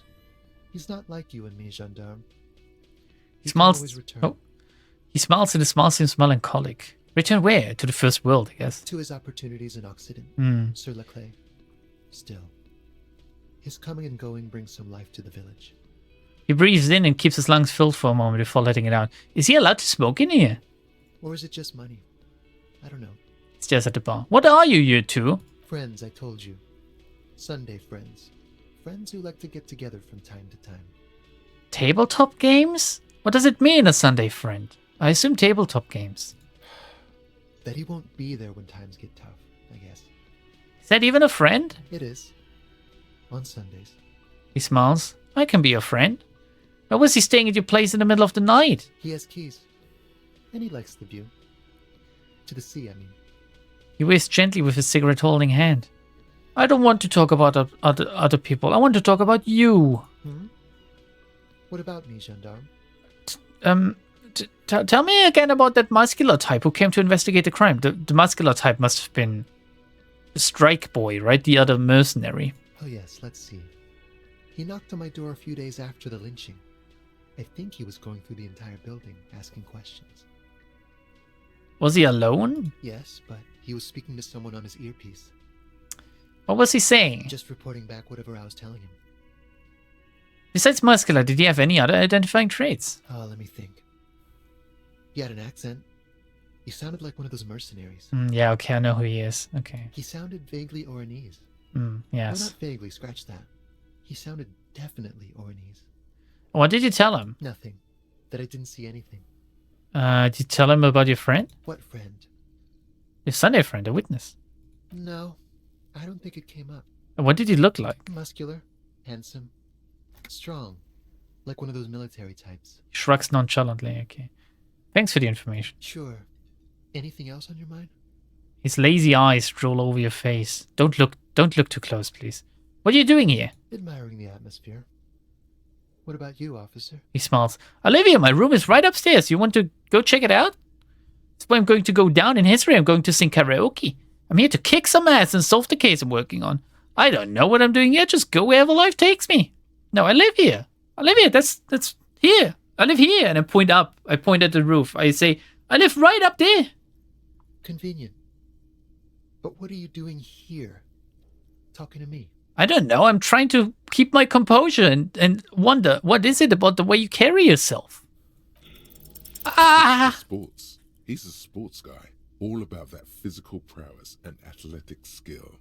He's not like you and me, Gendarme. He smiles. Oh. He smiles and his smile seems melancholic. Return where? To the first world, I guess. To his opportunities in Occident, Sir Leclerc. Still, his coming and going brings some life to the village. He breathes in and keeps his lungs filled for a moment before letting it out. Is he allowed to smoke in here? Or is it just money? I don't know. He stares at the bar. What are you two? Friends, I told you. Sunday friends. Friends who like to get together from time to time. Tabletop games? What does it mean, a Sunday friend? I assume tabletop games. That he won't be there when times get tough, I guess. Is that even a friend? It is. On Sundays. He smiles. I can be your friend. Why was he staying at your place in the middle of the night? He has keys. And he likes the view. To the sea, I mean. He waves gently with his cigarette-holding hand. I don't want to talk about other people. I want to talk about you. What about me, Gendarme? Tell me again about that muscular type who came to investigate the crime. The muscular type must have been the strike boy, right? The other mercenary. Oh yes, let's see. He knocked on my door a few days after the lynching. I think he was going through the entire building, asking questions. Was he alone? Yes, but he was speaking to someone on his earpiece. What was he saying? Just reporting back whatever I was telling him. Besides muscular, did he have any other identifying traits? Oh, let me think. He had an accent. He sounded like one of those mercenaries. Yeah, okay, I know who he is. Okay. He sounded vaguely Oranese. Yes. No, not vaguely, scratch that. He sounded definitely Oranese. What did you tell him? Nothing. That I didn't see anything. Did you tell him about your friend? What friend? Your Sunday friend, a witness. No, I don't think it came up. What did he look like? Muscular, handsome, strong, like one of those military types. He shrugs nonchalantly, okay. Thanks for the information. Sure. Anything else on your mind? His lazy eyes drool over your face. Don't look too close, please. What are you doing here? Admiring the atmosphere. What about you, officer? He smiles. Olivia, my room is right upstairs. You want to go check it out? That's why I'm going to go down in history. I'm going to sing karaoke. I'm here to kick some ass and solve the case I'm working on. I don't know what I'm doing here. Just go wherever life takes me. No, I live here. I live here. That's here. I live here. And I point up. I point at the roof. I say, I live right up there. Convenient. But what are you doing here? Talking to me? I don't know. I'm trying to keep my composure and wonder, what is it about the way you carry yourself? Sports. He's a sports guy. All about that physical prowess and athletic skill.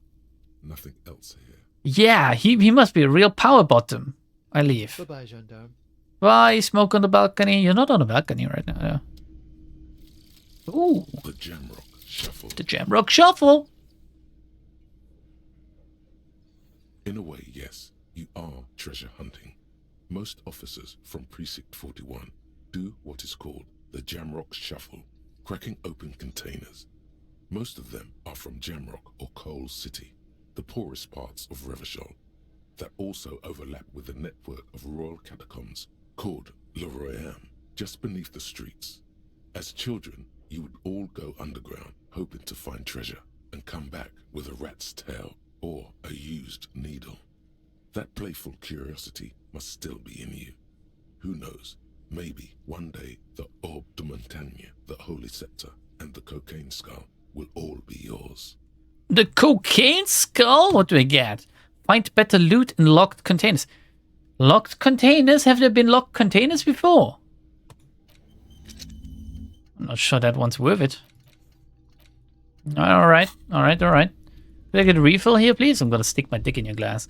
Nothing else here. Yeah, he must be a real power bottom. I leave. Bye-bye, gendarme. Bye, smoke on the balcony. You're not on the balcony right now. Ooh. The Jamrock Shuffle. The Jamrock Shuffle. In a way, yes, you are treasure hunting. Most officers from Precinct 41 do what is called the Jamrock Shuffle, cracking open containers. Most of them are from Jamrock or Coal City, the poorest parts of Revachol, that also overlap with the network of royal catacombs called Le Royaume, just beneath the streets. As children, you would all go underground, hoping to find treasure, and come back with a rat's tail or a used needle. That playful curiosity must still be in you. Who knows, maybe one day the Orbe de Montagne, the Holy Scepter, and the Cocaine Skull will all be yours. The Cocaine Skull? What do we get? Find better loot in locked containers. Locked containers? Have there been locked containers before? I'm not sure that one's worth it. Alright. Could I get a refill here, please? I'm gonna stick my dick in your glass.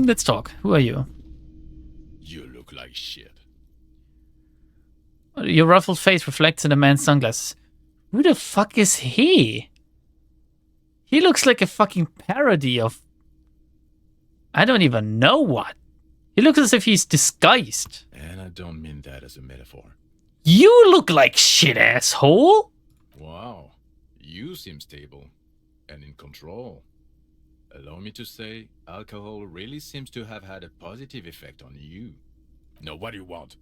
Let's talk. Who are you? You look like shit. Your ruffled face reflects in a man's sunglasses. Who the fuck is he? He looks like a fucking parody of... I don't even know what. He looks as if he's disguised. And I don't mean that as a metaphor. You look like shit, asshole! Wow. You seem stable. And in control. Allow me to say, alcohol really seems to have had a positive effect on you. Now, what do you want?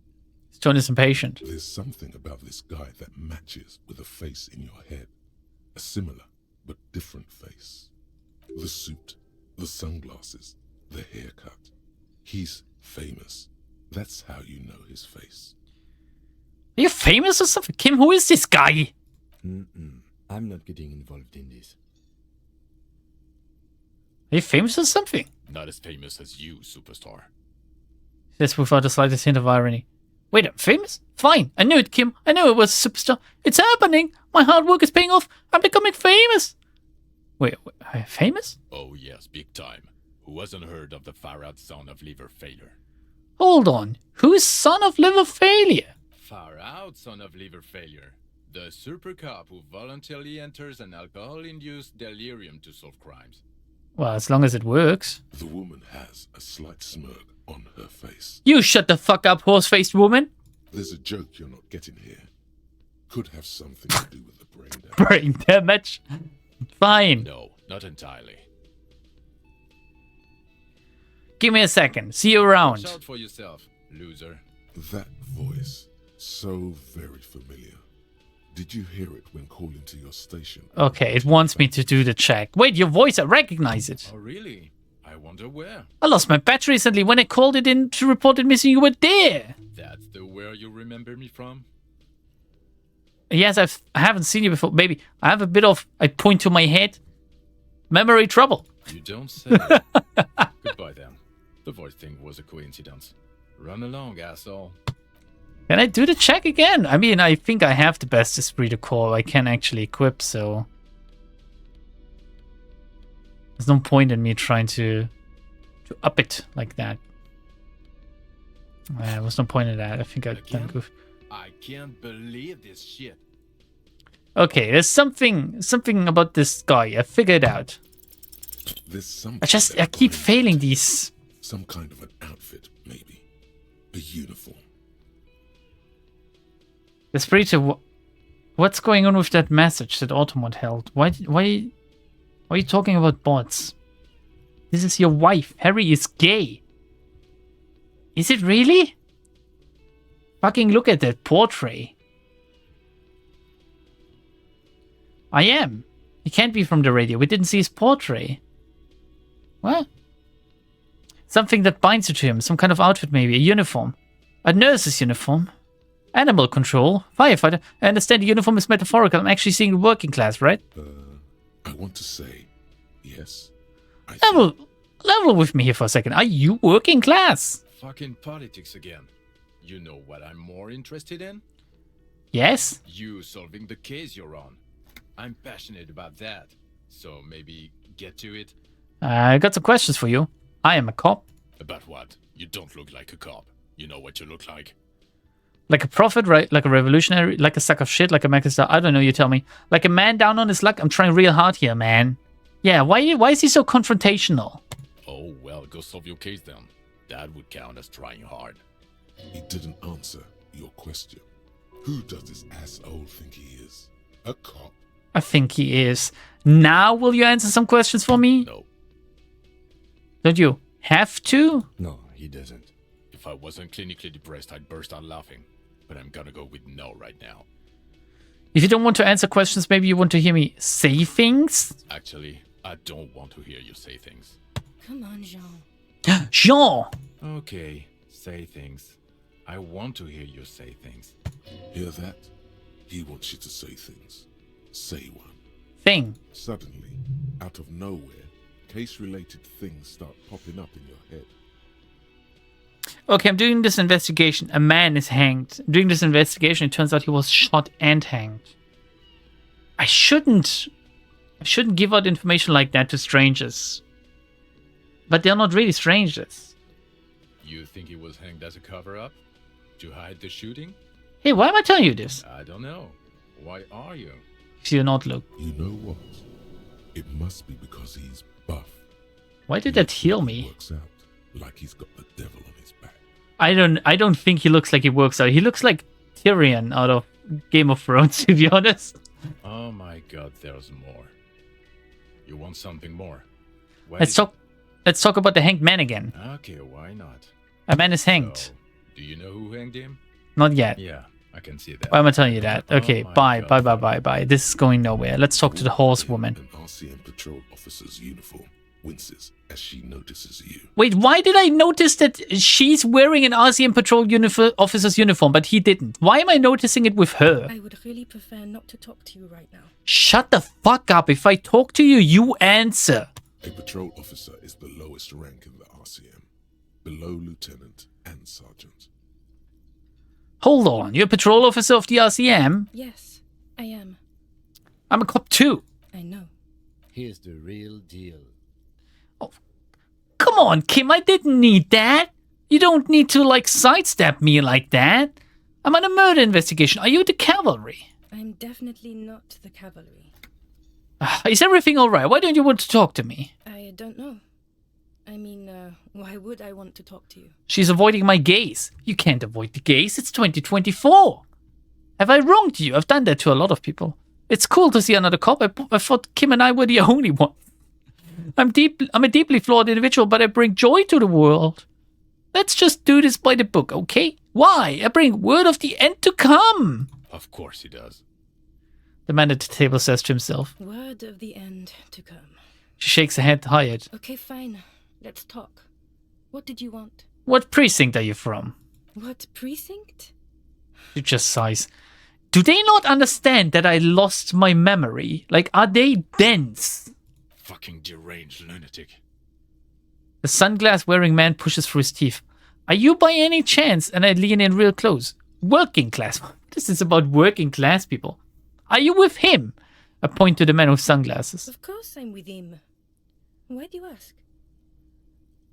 His tone is impatient. There's something about this guy that matches with a face in your head. A similar but different face. The suit, the sunglasses, the haircut. He's famous. That's how you know his face. Are you famous or something? Kim, who is this guy? I'm not getting involved in this. Are you famous or something? Not as famous as you, superstar. Says without the slightest hint of irony. Wait, I'm famous? Fine. I knew it, Kim. I knew it was a superstar. It's happening. My hard work is paying off. I'm becoming famous. Wait, famous? Oh yes, big time. Who hasn't heard of the far-out son of liver failure? Hold on. Who's son of liver failure? Far-out son of liver failure. The super cop who voluntarily enters an alcohol-induced delirium to solve crimes. Well, as long as it works. The woman has a slight smirk on her face. You shut the fuck up, horse-faced woman. There's a joke you're not getting here. Could have something to do with the brain damage. Brain damage? Fine. No, not entirely. Give me a second. See you around. Watch out for yourself, loser. That voice, so very familiar. Did you hear it when calling to your station? Okay, it wants me to do the check. Wait, your voice, I recognize it. Oh, really? I wonder where. I lost my battery recently. When I called it in to report it missing, you were there. That's the where you remember me from? Yes, I haven't seen you before. Baby, I have a bit of, I point to my head, memory trouble. You don't say. Goodbye then. The voice thing was a coincidence. Run along, asshole. Can I do the check again? I mean, I think I have the best esprit de corps I can actually equip, so... There's no point in me trying to up it like that. There was no point in that. I think I've done goofed. I can't believe this shit. Okay, there's something about this guy. I figured out. There's something I keep failing these. Some kind of an outfit, maybe. A uniform. Esprit de... What's going on with that message that Automod held? Why are you talking about bots? This is your wife. Harry is gay. Is it really? Fucking look at that portrait. I am. He can't be from the radio. We didn't see his portrait. What? Something that binds you to him. Some kind of outfit maybe. A uniform. A nurse's uniform. Animal control. Firefighter. I understand the uniform is metaphorical. I'm actually seeing working class, right? I want to say yes. Level with me here for a second. Are you working class? Fucking politics again. You know what I'm more interested in? Yes? You solving the case you're on. I'm passionate about that. So maybe get to it. I got some questions for you. I am a cop. About what? You don't look like a cop. You know what you look like. Like a prophet, right? Like a revolutionary? Like a sack of shit? Like a megastar? I don't know, you tell me. Like a man down on his luck? I'm trying real hard here, man. Yeah, why is he so confrontational? Oh, well, go solve your case then. That would count as trying hard. He didn't answer your question. Who does this asshole think he is? A cop? I think he is. Now will you answer some questions for me? No. Don't you have to? No, he doesn't. If If I wasn't clinically depressed, I'd burst out laughing. But I'm gonna go with no right now. If you don't want to answer questions, maybe you want to hear me say things? Actually, I don't want to hear you say things. Come on, Jean. Jean! Okay, say things. I want to hear you say things. Hear that? He wants you to say things. Say one. Thing. Suddenly, out of nowhere, case-related things start popping up in your head. Okay, I'm doing this investigation. A man is hanged. Doing this investigation, it turns out he was shot and hanged. I shouldn't give out information like that to strangers. But they're not really strangers. You think he was hanged as a cover-up? To hide the shooting? Hey, why am I telling you this? I don't know. Why are you? If you're not, look. You know what? It must be because he's buff. Why did that heal me? Works out like he's got the devil on his back. I don't think he looks like he works out. He looks like Tyrion out of Game of Thrones, to be honest. Oh my god, there's more. You want something more? Let's talk about the hanged man again. Okay, why not? A man is hanged. So, do you know who hanged him? Not yet. Yeah, I can see that. Why am I telling you that? Okay, Oh bye. God. Bye. This is going nowhere. Let's talk to the horsewoman. An RCM patrol officer's uniform winces as she notices you. Wait, why did I notice that she's wearing an RCM patrol officer's uniform, but he didn't? Why am I noticing it with her? I would really prefer not to talk to you right now. Shut the fuck up. If I talk to you, you answer. A patrol officer is the lowest rank in the RCM, below lieutenant and sergeant. Hold on, you're a patrol officer of the RCM? Yes, I am. I'm a cop too. I know. Here's the real deal. Come on, Kim, I didn't need that. You don't need to, sidestep me like that. I'm on a murder investigation. Are you the cavalry? I'm definitely not the cavalry. Is everything alright? Why don't you want to talk to me? I don't know. I mean, why would I want to talk to you? She's avoiding my gaze. You can't avoid the gaze. It's 2024. Have I wronged you? I've done that to a lot of people. It's cool to see another cop. I thought Kim and I were the only one. I'm a deeply flawed individual, but I bring joy to the world. Let's just do this by the book, okay? Why? I bring word of the end to come. Of course he does. The man at the table says to himself. Word of the end to come. She shakes her head tired. Okay, fine. Let's talk. What did you want? What precinct are you from? What precinct? She just sighs. Do they not understand that I lost my memory? Are they dense? Fucking deranged lunatic. The sunglass-wearing man pushes through his teeth. Are you by any chance? And I lean in real close. Working class. This is about working class people. Are you with him? I point to the man with sunglasses. Of course I'm with him. Why do you ask?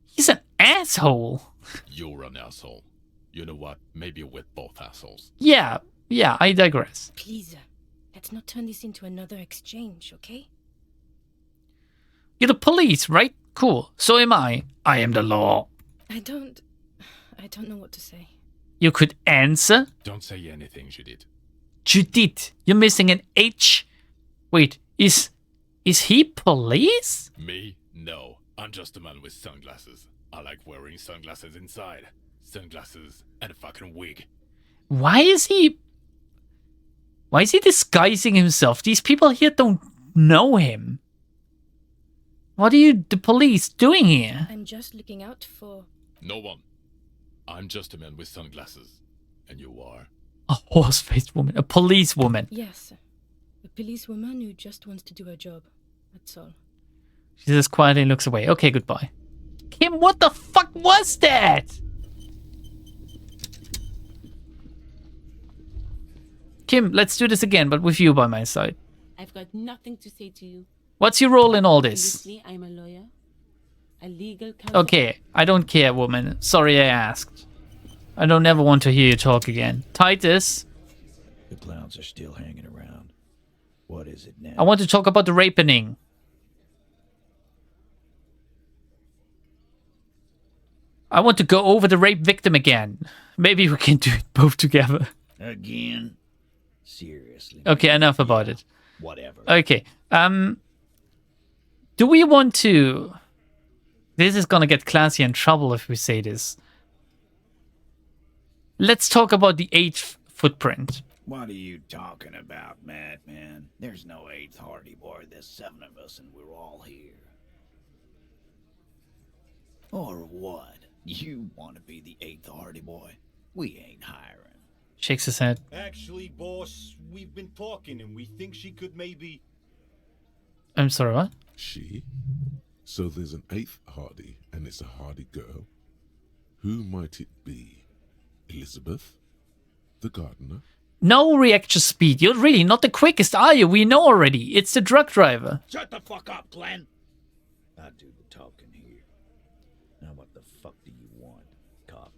He's an asshole. You're an asshole. You know what? Maybe we're both assholes. Yeah, I digress. Please, let's not turn this into another exchange, okay? You're the police, right? Cool. So am I. I am the law. I don't know what to say. You could answer? Don't say anything, Judith. Judith, you're missing an H. Wait, is he police? Me? No. I'm just a man with sunglasses. I like wearing sunglasses inside. Sunglasses and a fucking wig. Why is he disguising himself? These people here don't know him. What are you, the police, doing here? I'm just looking out for... No one. I'm just a man with sunglasses. And you are? A horse-faced woman. A police woman. Yes. A policewoman who just wants to do her job. That's all. She says quietly and looks away. Okay, goodbye. Kim, what the fuck was that? Kim, let's do this again, but with you by my side. I've got nothing to say to you. What's your role in all this? Obviously, I'm a lawyer. A legal counsel. Okay, I don't care, woman. Sorry I asked. I don't ever want to hear you talk again. Titus. The clowns are still hanging around. What is it now? I want to talk about the rapening. I want to go over the rape victim again. Maybe we can do it both together. Again? Seriously. Okay, enough about it. Whatever. Okay. Do we want to... This is gonna get Classy in trouble if we say this. Let's talk about the 8th footprint. What are you talking about, madman? There's no 8th Hardy Boy. There's 7 of us and we're all here. Or what? You want to be the 8th Hardy Boy? We ain't hiring. Shakes his head. Actually, boss, we've been talking and we think she could maybe... I'm sorry, what? She? So there's an 8th Hardy, and it's a Hardy girl. Who might it be? Elizabeth? The gardener? No reaction speed. You're really not the quickest, are you? We know already. It's the truck driver. Shut the fuck up, Glenn! I do the talking here. Now what the fuck do you want, cop?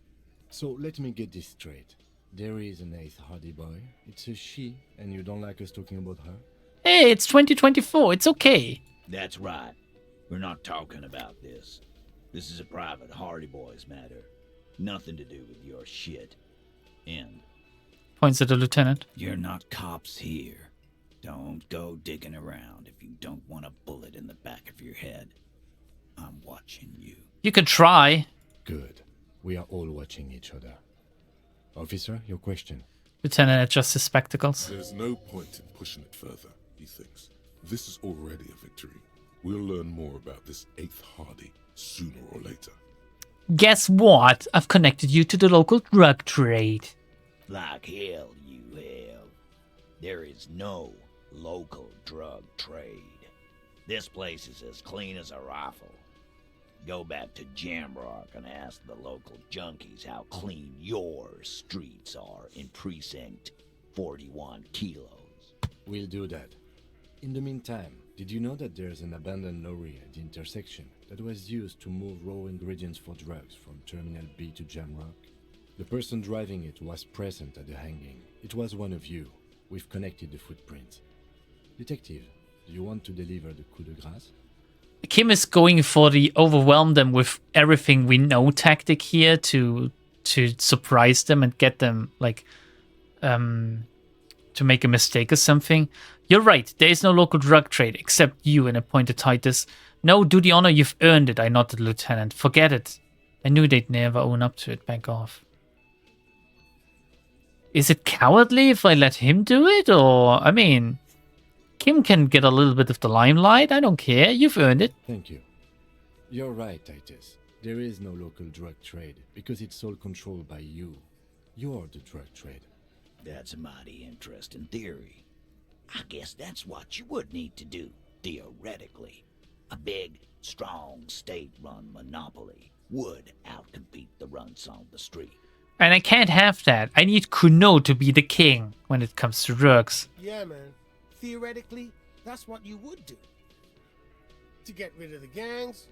So let me get this straight. There is an 8th Hardy Boy. It's a she, and you don't like us talking about her? Hey, it's 2024. It's okay. That's right. We're not talking about this. This is a private Hardy Boys matter. Nothing to do with your shit. End. Points at the lieutenant. You're not cops here. Don't go digging around if you don't want a bullet in the back of your head. I'm watching you. You can try. Good. We are all watching each other. Officer, your question. Lieutenant adjusts his spectacles. There's no point in pushing it further, he thinks. This is already a victory. We'll learn more about this 8th Hardy sooner or later. Guess what? I've connected you to the local drug trade. Like hell you have. There is no local drug trade. This place is as clean as a rifle. Go back to Jamrock and ask the local junkies how clean your streets are in Precinct 41 Kilos. We'll do that. In the meantime, did you know that there's an abandoned lorry at the intersection that was used to move raw ingredients for drugs from Terminal B to Jamrock? The person driving it was present at the hanging. It was one of you. We've connected the footprints. Detective, do you want to deliver the coup de grace? Kim is going for the overwhelm them with everything we know tactic here to surprise them and get them like to make a mistake or something. You're right, there is no local drug trade except you, and I point to Titus. No, do the honor, you've earned it, I nodded, Lieutenant. Forget it. I knew they'd never own up to it. Back off. Is it cowardly if I let him do it? Or, I mean, Kim can get a little bit of the limelight. I don't care. You've earned it. Thank you. You're right, Titus. There is no local drug trade because it's all controlled by you. You're the drug trade. That's a mighty interesting theory. I guess that's what you would need to do, theoretically. A big, strong, state-run monopoly would outcompete the runs on the street. And I can't have that. I need Kuno to be the king when it comes to drugs. Yeah, man. Theoretically, that's what you would do. To get rid of the gangs,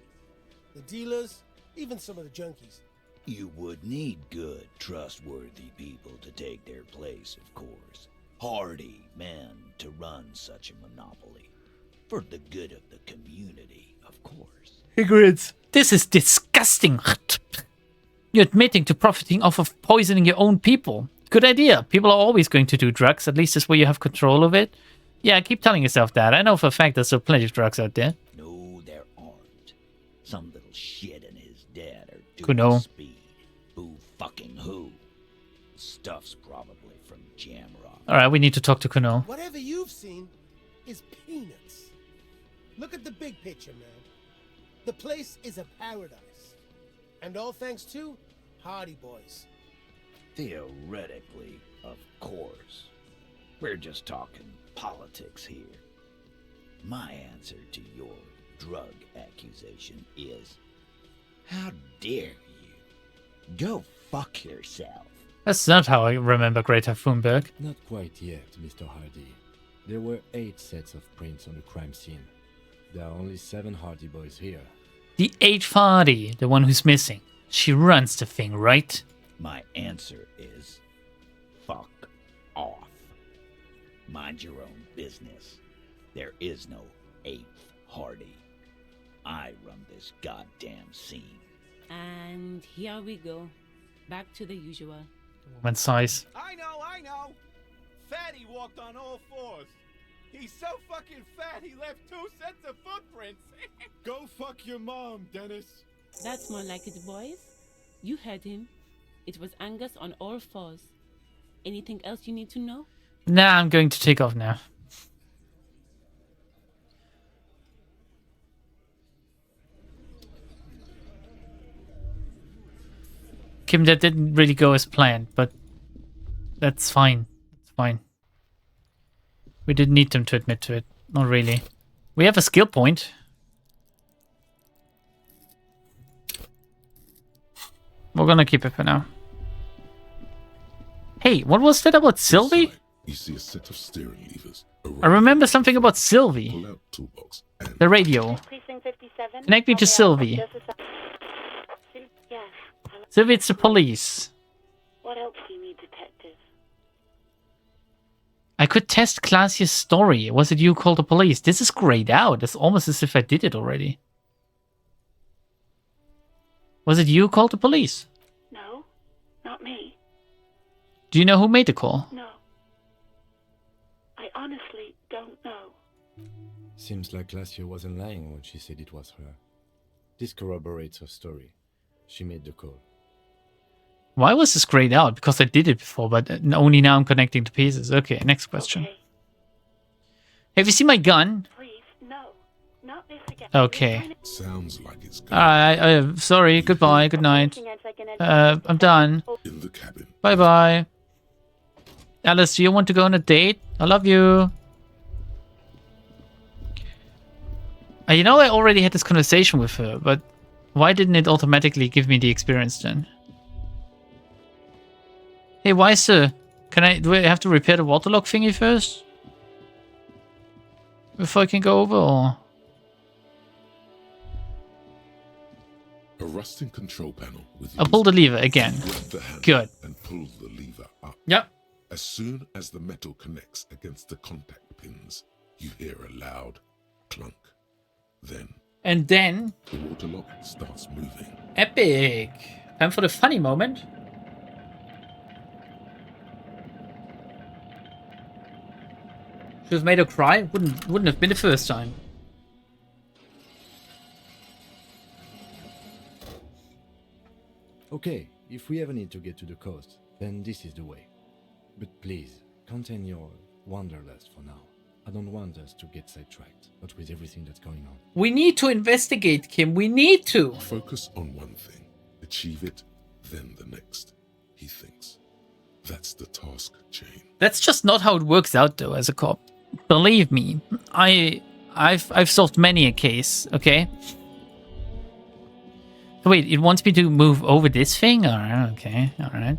the dealers, even some of the junkies. You would need good, trustworthy people to take their place, of course. Hardy men to run such a monopoly. For the good of the community, of course. He grins. This is disgusting. You're admitting to profiting off of poisoning your own people. Good idea. People are always going to do drugs. At least this way you have control of it. Yeah, keep telling yourself that. I know for a fact there's still plenty of drugs out there. No, there aren't. Some little shit and his dad are doing Kuno. speed. Who fucking who? Stuff's probably from Jamrock. Alright, we need to talk to Kuno. Whatever you've seen is peanuts. Look at the big picture, man. The place is a paradise. And all thanks to Hardy Boys. Theoretically, of course. We're just talking politics here. My answer to your drug accusation is, how dare you? Go fuck yourself. That's not how I remember Greta Thunberg. Not quite yet, Mr. Hardy. There were 8 sets of prints on the crime scene. There are only 7 Hardy Boys here. The 8th Hardy, the one who's missing. She runs the thing, right? My answer is, fuck off. Mind your own business. There is no 8th Hardy. I run this goddamn scene. And here we go. Back to the usual. Woman size. I know. Fatty walked on all fours. He's so fucking fat he left 2 sets of footprints. Go fuck your mom, Dennis. That's more like it, boys. You heard him. It was Angus on all fours. Anything else you need to know? Nah, I'm going to take off now. Kim, that didn't really go as planned, but that's fine. It's fine. We didn't need them to admit to it. Not really. We have a skill point. We're gonna keep it for now. Hey, what was that about Sylvie? You see a set of steering levers. I remember something about Sylvie. Pull out toolbox and The radio. Connect me to Sylvie. Sylvie, it's the police. What else do you need, detective? I could test Classia's story. Was it you called the police? This is grayed out. It's almost as if I did it already. Was it you called the police? No, not me. Do you know who made the call? No. I honestly don't know. Seems like Glacia wasn't lying when she said it was her. This corroborates her story. She made the call. Why was this grayed out? Because I did it before, but only now I'm connecting the pieces. Okay, next question. Okay. Have you seen my gun? Please, no. Not this again. Okay. sounds like it's Sorry. Goodbye. Good night. I'm done. in the cabin. Bye-bye. Alice, do you want to go on a date? I love you. You know, I already had this conversation with her, but why didn't it automatically give me the experience then? Hey, Weiser, do I have to repair the waterlock thingy first? Before I can go over, or? A rusting control panel with I'll pull the lever again. grab the handle Good. and pull the lever up. Yep. As soon as the metal connects against the contact pins, you hear a loud clunk. Then And then, the waterlock starts moving. epic. Time for the funny moment. Should have made her cry. Wouldn't have been the first time. Okay, if we ever need to get to the coast, then this is the way. But please, contain your wanderlust for now. I don't want us to get sidetracked, not with everything that's going on. We need to investigate, Kim. We need to. Focus on one thing, achieve it, then the next, he thinks. That's the task chain. That's just not how it works out, though, as a cop. Believe me, I've solved many a case. Okay. So wait, it wants me to move over this thing? Alright, okay, alright.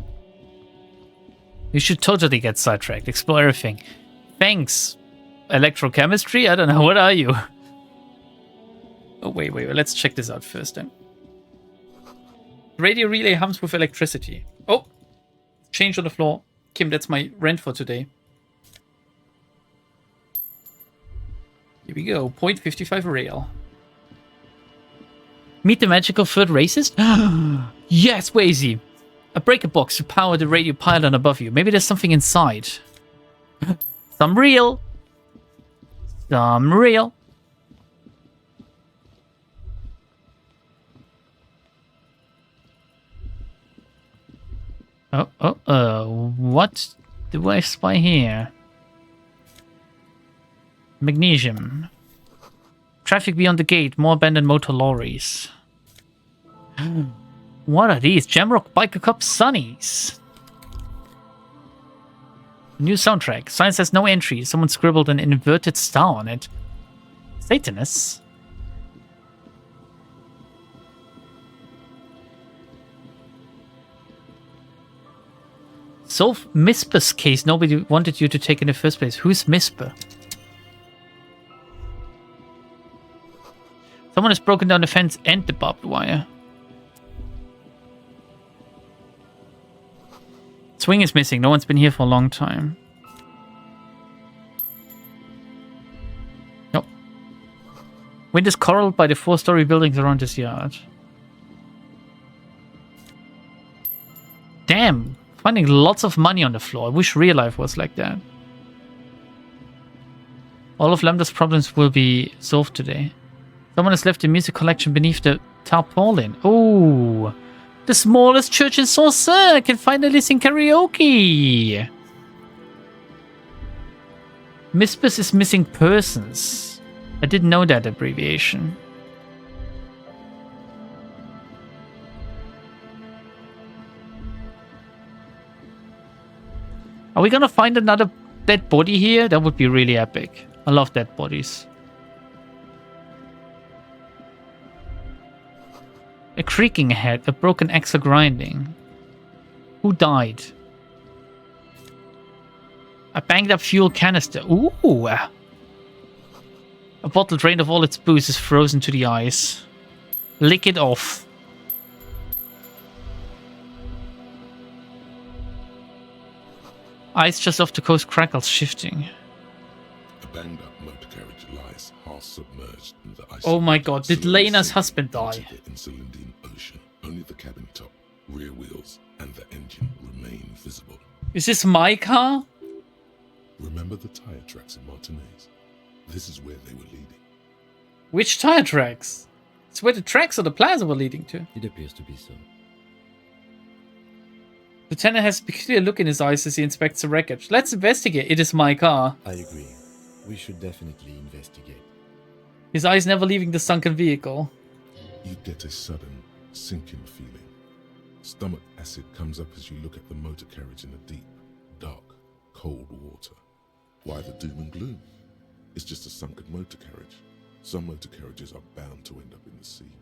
You should totally get sidetracked. Explore everything. Thanks. Electrochemistry? I don't know. What are you? Oh, wait. Let's check this out first then. Radio relay hums with electricity. Oh! Change on the floor. Kim, that's my rent for today. Here we go. 0.55 rail. Meet the magical third racist? Yes, Wazy! A breaker box to power the radio pylon above you. Maybe there's something inside. Some real. Some real. What do I spy here? Magnesium. Traffic beyond the gate. More abandoned motor lorries. What are these? Jamrock Biker Cop Sunnies. New soundtrack. Sign says no entry. Someone scribbled an inverted star on it. Satanists. Solve Misper's case nobody wanted you to take in the first place. Who's Misper? Someone has broken down the fence and the barbed wire. Swing is missing. No one's been here for a long time. Nope. Wind is corralled by the 4-story buildings around this yard. Damn. Finding lots of money on the floor. I wish real life was like that. All of Lambda's problems will be solved today. Someone has left the music collection beneath the tarpaulin. Oh, The smallest church in Saucer! I can finally sing karaoke! MISPERS is missing persons. I didn't know that abbreviation. Are we gonna find another dead body here? That would be really epic. I love dead bodies. A creaking head, a broken axle grinding. Who died? A banged up fuel canister. Ooh! A bottle drained of all its booze is frozen to the ice. Lick it off. Ice just off the coast crackles, shifting. A banged up motor carriage lies half submerged in the ice. Oh my god, did Lena's husband die? The Insulindian Ocean. Only the cabin top, rear wheels, and the engine remain visible. Is this my car? Remember the tire tracks in Martinez? This is where they were leading. Which tire tracks? It's where the tracks of the plaza were leading to. It appears to be so. Lieutenant has a peculiar look in his eyes as he inspects the wreckage. Let's investigate. It is my car. I agree. We should definitely investigate. His eyes never leaving the sunken vehicle. You get a sudden sinking feeling. Stomach acid comes up as you look at the motor carriage in the deep, dark, cold water. Why the doom and gloom? It's just a sunken motor carriage. Some motor carriages are bound to end up in the sea.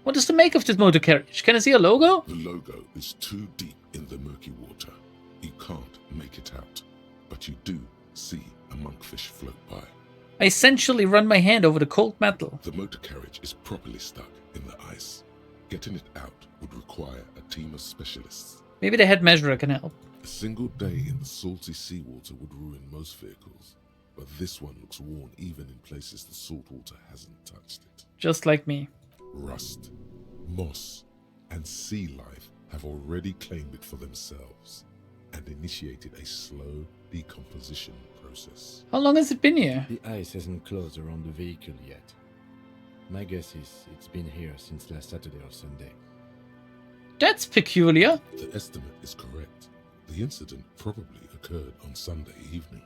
What is the make of this motor carriage? Can I see a logo? The logo is too deep in the murky water. You can't make it out, but you do see a monkfish float by. I essentially run my hand over the cold metal. The motor carriage is properly stuck in the ice. Getting it out would require a team of specialists. Maybe the head measurer can help. A single day in the salty seawater would ruin most vehicles, but this one looks worn even in places the salt water hasn't touched it. Just like me. Rust, moss, and sea life have already claimed it for themselves and initiated a slow decomposition process. How long has it been here? The ice hasn't closed around the vehicle yet. My guess is it's been here since last Saturday or Sunday. That's peculiar. The estimate is correct. The incident probably occurred on Sunday evening.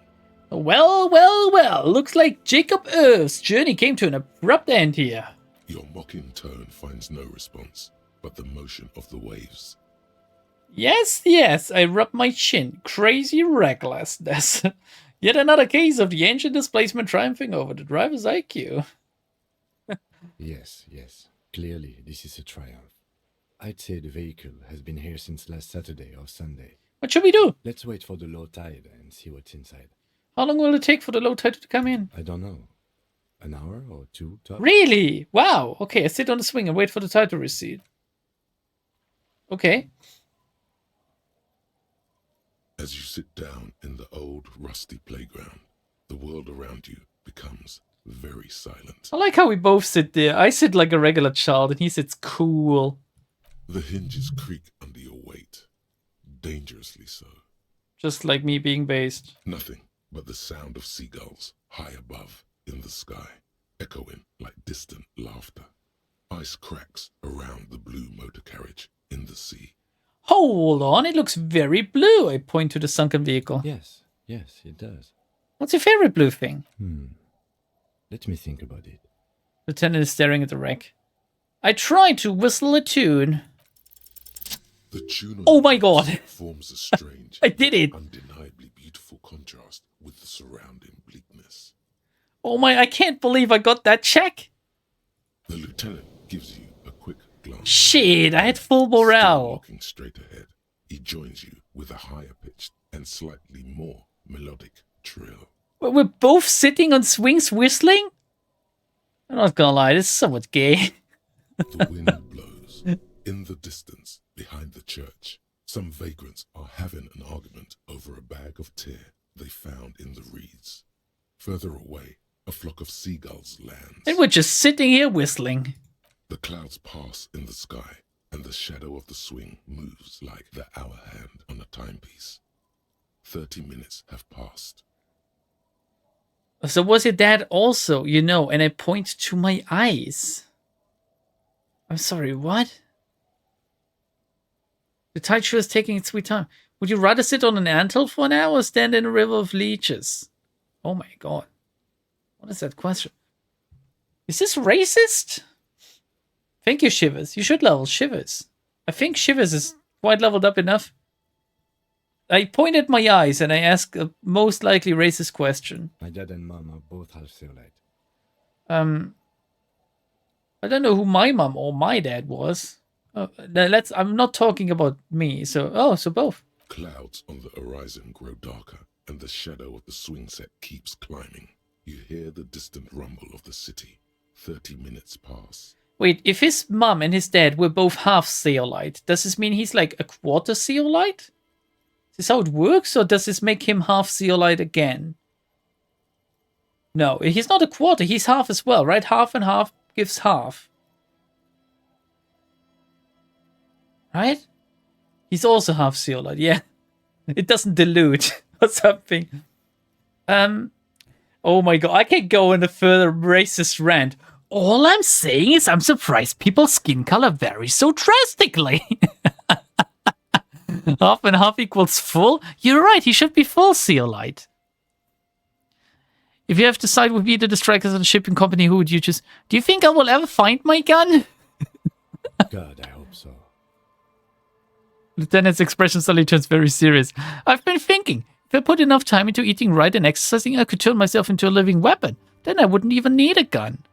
Well, well, well. Looks like Jacob Earth's journey came to an abrupt end here. Your mocking tone finds no response, but the motion of the waves. Yes, yes, I rub my chin. Crazy recklessness. Yet another case of the engine displacement triumphing over the driver's IQ. Yes, yes. Clearly, this is a triumph. I'd say the vehicle has been here since last Saturday or Sunday. What should we do? Let's wait for the low tide and see what's inside. How long will it take for the low tide to come in? I don't know. An hour or two, tops? Really? Wow. Okay, I sit on the swing and wait for the tide to recede. Okay. As you sit down in the old, rusty playground, the world around you becomes very silent. I like how we both sit there. I sit like a regular child and he sits cool. The hinges creak under your weight. Dangerously so. Just like me being based. Nothing but the sound of seagulls high above in the sky, echoing like distant laughter. Ice cracks around the blue motor carriage in the sea. Hold on, it looks very blue. I point to the sunken vehicle. Yes, yes, it does. What's your favorite blue thing? Let me think about it. Lieutenant is staring at the wreck. I tried to whistle a tune. The tune oh my god! Forms a strange, I did it! Undeniably beautiful contrast with the surrounding bleakness. Oh my, I can't believe I got that check! The lieutenant gives you a quick glance. Shit, I had full morale. Still walking straight ahead, he joins you with a higher pitched and slightly more melodic trill. We're both sitting on swings whistling? I'm not gonna lie, this is somewhat gay. The wind blows. In the distance, behind the church, some vagrants are having an argument over a bag of tear they found in the reeds. Further away, a flock of seagulls lands. And we're just sitting here whistling. The clouds pass in the sky, and the shadow of the swing moves like the hour hand on a timepiece. 30 minutes have passed. So was it that also, you know, and I point to my eyes. I'm sorry, what? The tide is taking its sweet time. Would you rather sit on an anthill for an hour or stand in a river of leeches? Oh my god. What is that question? Is this racist? Thank you, Shivers. You should level Shivers. I think Shivers is quite leveled up enough. I point at my eyes and I ask a most likely racist question. My dad and mom are both half Zeolite. I don't know who my mom or my dad was. I'm not talking about me. So both. Clouds on the horizon grow darker, and the shadow of the swing set keeps climbing. You hear the distant rumble of the city. 30 minutes pass. Wait, if his mom and his dad were both half Zeolite, does this mean he's like a quarter Zeolite? Is this how it works, or does this make him half Zeolite again? No, he's not a quarter, he's half as well, right? Half and half gives half. Right? He's also half Zeolite, yeah. It doesn't dilute or something. Oh my god, I can go on a further racist rant. All I'm saying is I'm surprised people's skin color varies so drastically. Half and half equals full? You're right, he should be full Zeolite. If you have to side with either the strikers or the shipping company, who would you choose? Do you think I will ever find my gun? God, I hope so. Lieutenant's expression suddenly turns very serious. I've been thinking, if I put enough time into eating right and exercising, I could turn myself into a living weapon. Then I wouldn't even need a gun.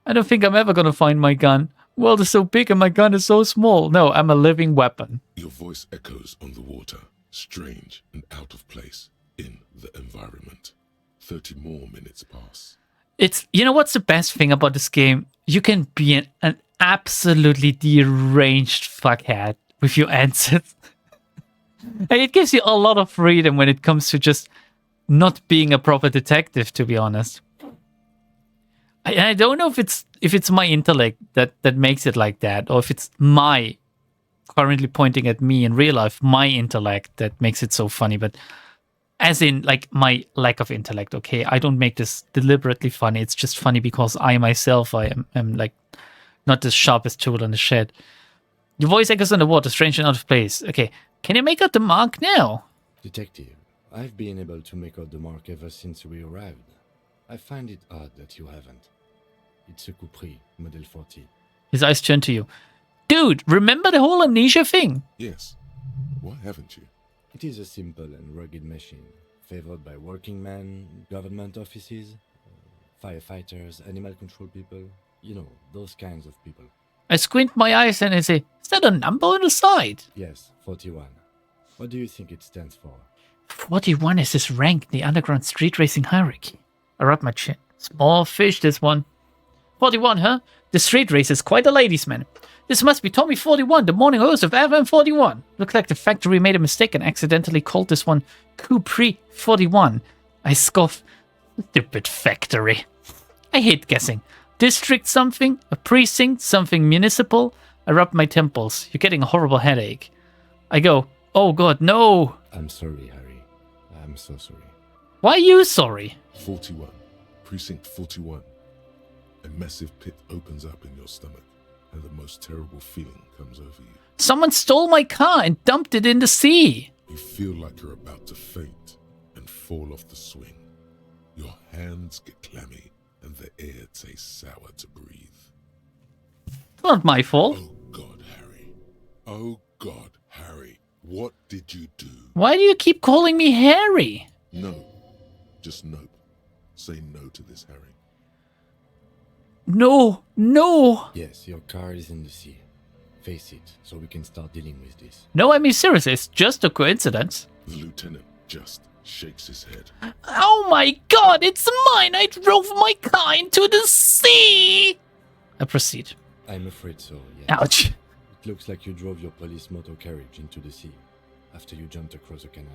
I don't think I'm ever going to find my gun. World is so big and my gun is so small. No, I'm a living weapon. Your voice echoes on the water, strange and out of place in the environment. 30 more minutes pass. You know what's the best thing about this game? You can be an absolutely deranged fuckhead with your answers. And it gives you a lot of freedom when it comes to just not being a proper detective, to be honest. I don't know if it's my intellect that makes it like that, or if it's my currently pointing at me in real life, my intellect that makes it so funny. But as in, like, my lack of intellect, okay? I don't make this deliberately funny. It's just funny because I myself, I am like, not the sharpest tool in the shed. Your voice echoes underwater, strange and out of place. Okay, can you make out the mark now? Detective, I've been able to make out the mark ever since we arrived. I find it odd that you haven't. It's a Coupri, Model 40. His eyes turn to you. Dude, remember the whole amnesia thing? Yes. Why haven't you? It is a simple and rugged machine, favored by working men, government offices, firefighters, animal control people. You know, those kinds of people. I squint my eyes and I say, is that a number on the side? Yes, 41. What do you think it stands for? 41 is his rank in the underground street racing hierarchy. I rub my chin. Small fish, this one. 41, huh? The street race is quite a ladies' man. This must be Tommy 41, the morning host of FM 41. Looks like the factory made a mistake and accidentally called this one Coupri 41. I scoff. Stupid factory. I hate guessing. District something, a precinct, something municipal. I rub my temples. You're getting a horrible headache. I go, oh god, no. I'm sorry, Harry. I'm so sorry. Why are you sorry? 41. Precinct 41. A massive pit opens up in your stomach, and the most terrible feeling comes over you. Someone stole my car and dumped it in the sea. You feel like you're about to faint and fall off the swing. Your hands get clammy, and the air tastes sour to breathe. It's not my fault. Oh God, Harry. Oh God, Harry. What did you do? Why do you keep calling me Harry? No. Just nope. Say no to this, Harry. No, no. Yes, your car is in the sea. Face it, so we can start dealing with this. No, I mean seriously, it's just a coincidence. The lieutenant just shakes his head. Oh my god, it's mine! I drove my car into the sea! I proceed. I'm afraid so, yes. Ouch. It looks like you drove your police motor carriage into the sea after you jumped across a canal.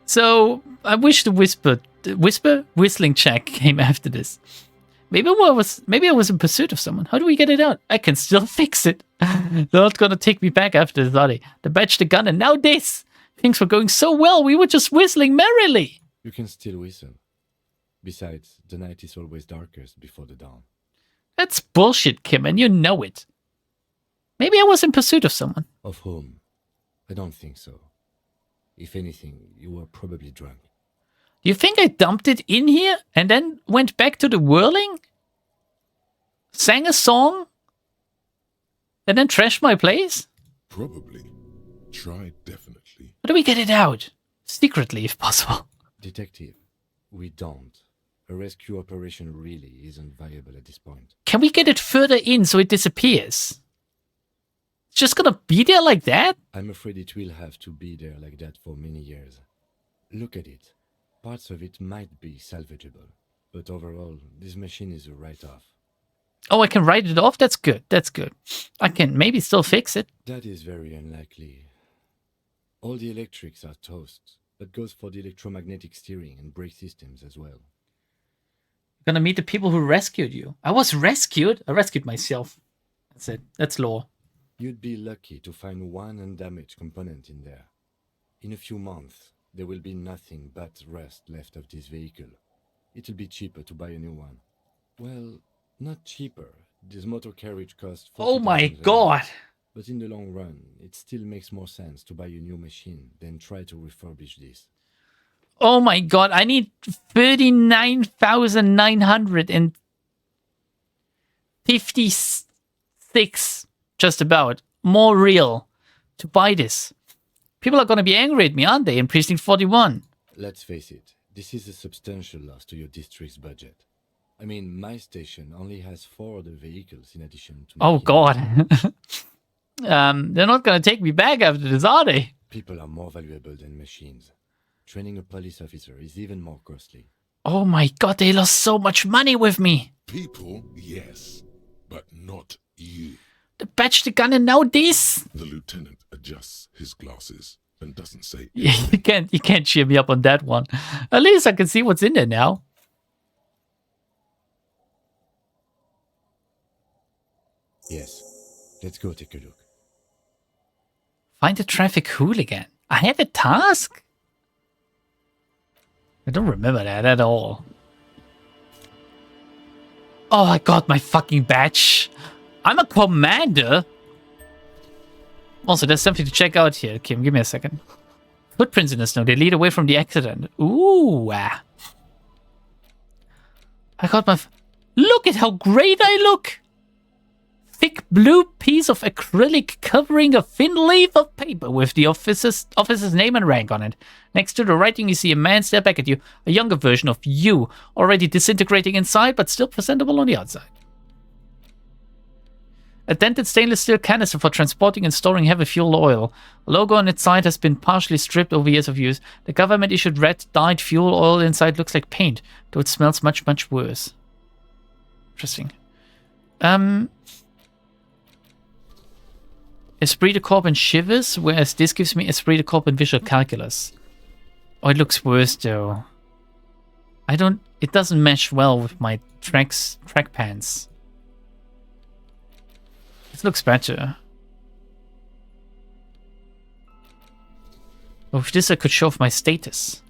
So, I wish the whistling check came after this. Maybe I was in pursuit of someone. How do we get it out? I can still fix it. They're not gonna take me back after the body. The badge, the gun, and now this. Things were going so well, we were just whistling merrily. You can still whistle. Besides, the night is always darkest before the dawn. That's bullshit, Kim, and you know it. Maybe I was in pursuit of someone. Of whom? I don't think so. If anything, you were probably drunk. Do you think I dumped it in here and then went back to the whirling? Sang a song? And then trashed my place? Probably. Tried definitely. How do we get it out? Secretly, if possible. Detective, we don't. A rescue operation really isn't viable at this point. Can we get it further in so it disappears? It's just gonna be there like that? I'm afraid it will have to be there like that for many years. Look at it. Parts of it might be salvageable, but overall, this machine is a write-off. Oh, I can write it off? That's good. That's good. I can maybe still fix it. That is very unlikely. All the electrics are toast. That goes for the electromagnetic steering and brake systems as well. You're gonna meet the people who rescued you. I was rescued? I rescued myself. That's it. That's lore. You'd be lucky to find one undamaged component in there. In a few months, there will be nothing but rust left of this vehicle. It'll be cheaper to buy a new one. Well, not cheaper. This motor carriage costs Oh my $40,000 god! But in the long run, it still makes more sense to buy a new machine than try to refurbish this. Oh my god, I need 39,956, just about, more real to buy this. People are going to be angry at me, aren't they, in Precinct 41? Let's face it, this is a substantial loss to your district's budget. I mean, my station only has 4 other vehicles in addition to... Oh god. They're not going to take me back after this, are they? People are more valuable than machines. Training a police officer is even more costly. Oh my god, they lost so much money with me. People, yes, but not you. The badge, the gun, and now this. The lieutenant adjusts his glasses and doesn't say Yeah, you can't cheer me up on that one. At least I can see what's in there now. Yes, let's go take a look. Find the traffic hooligan. I had a task? I don't remember that at all. Oh, I got my fucking badge. I'm a commander. Also, there's something to check out here. Kim, give me a second. Footprints in the snow. They lead away from the accident. Ooh. I got my... Look at how great I look. Thick blue piece of acrylic covering a thin leaf of paper with the officer's name and rank on it. Next to the writing, you see a man stare back at you. A younger version of you, already disintegrating inside, but still presentable on the outside. A dented stainless steel canister for transporting and storing heavy fuel oil. A logo on its side has been partially stripped over years of use. The government-issued red dyed fuel oil inside looks like paint, though it smells much, much worse. Interesting. Esprit de Corps and Shivers, whereas this gives me Esprit de Corps and Visual Calculus. Oh, it looks worse though. It doesn't mesh well with my track pants. This looks better. Oh, with this I could show off my status.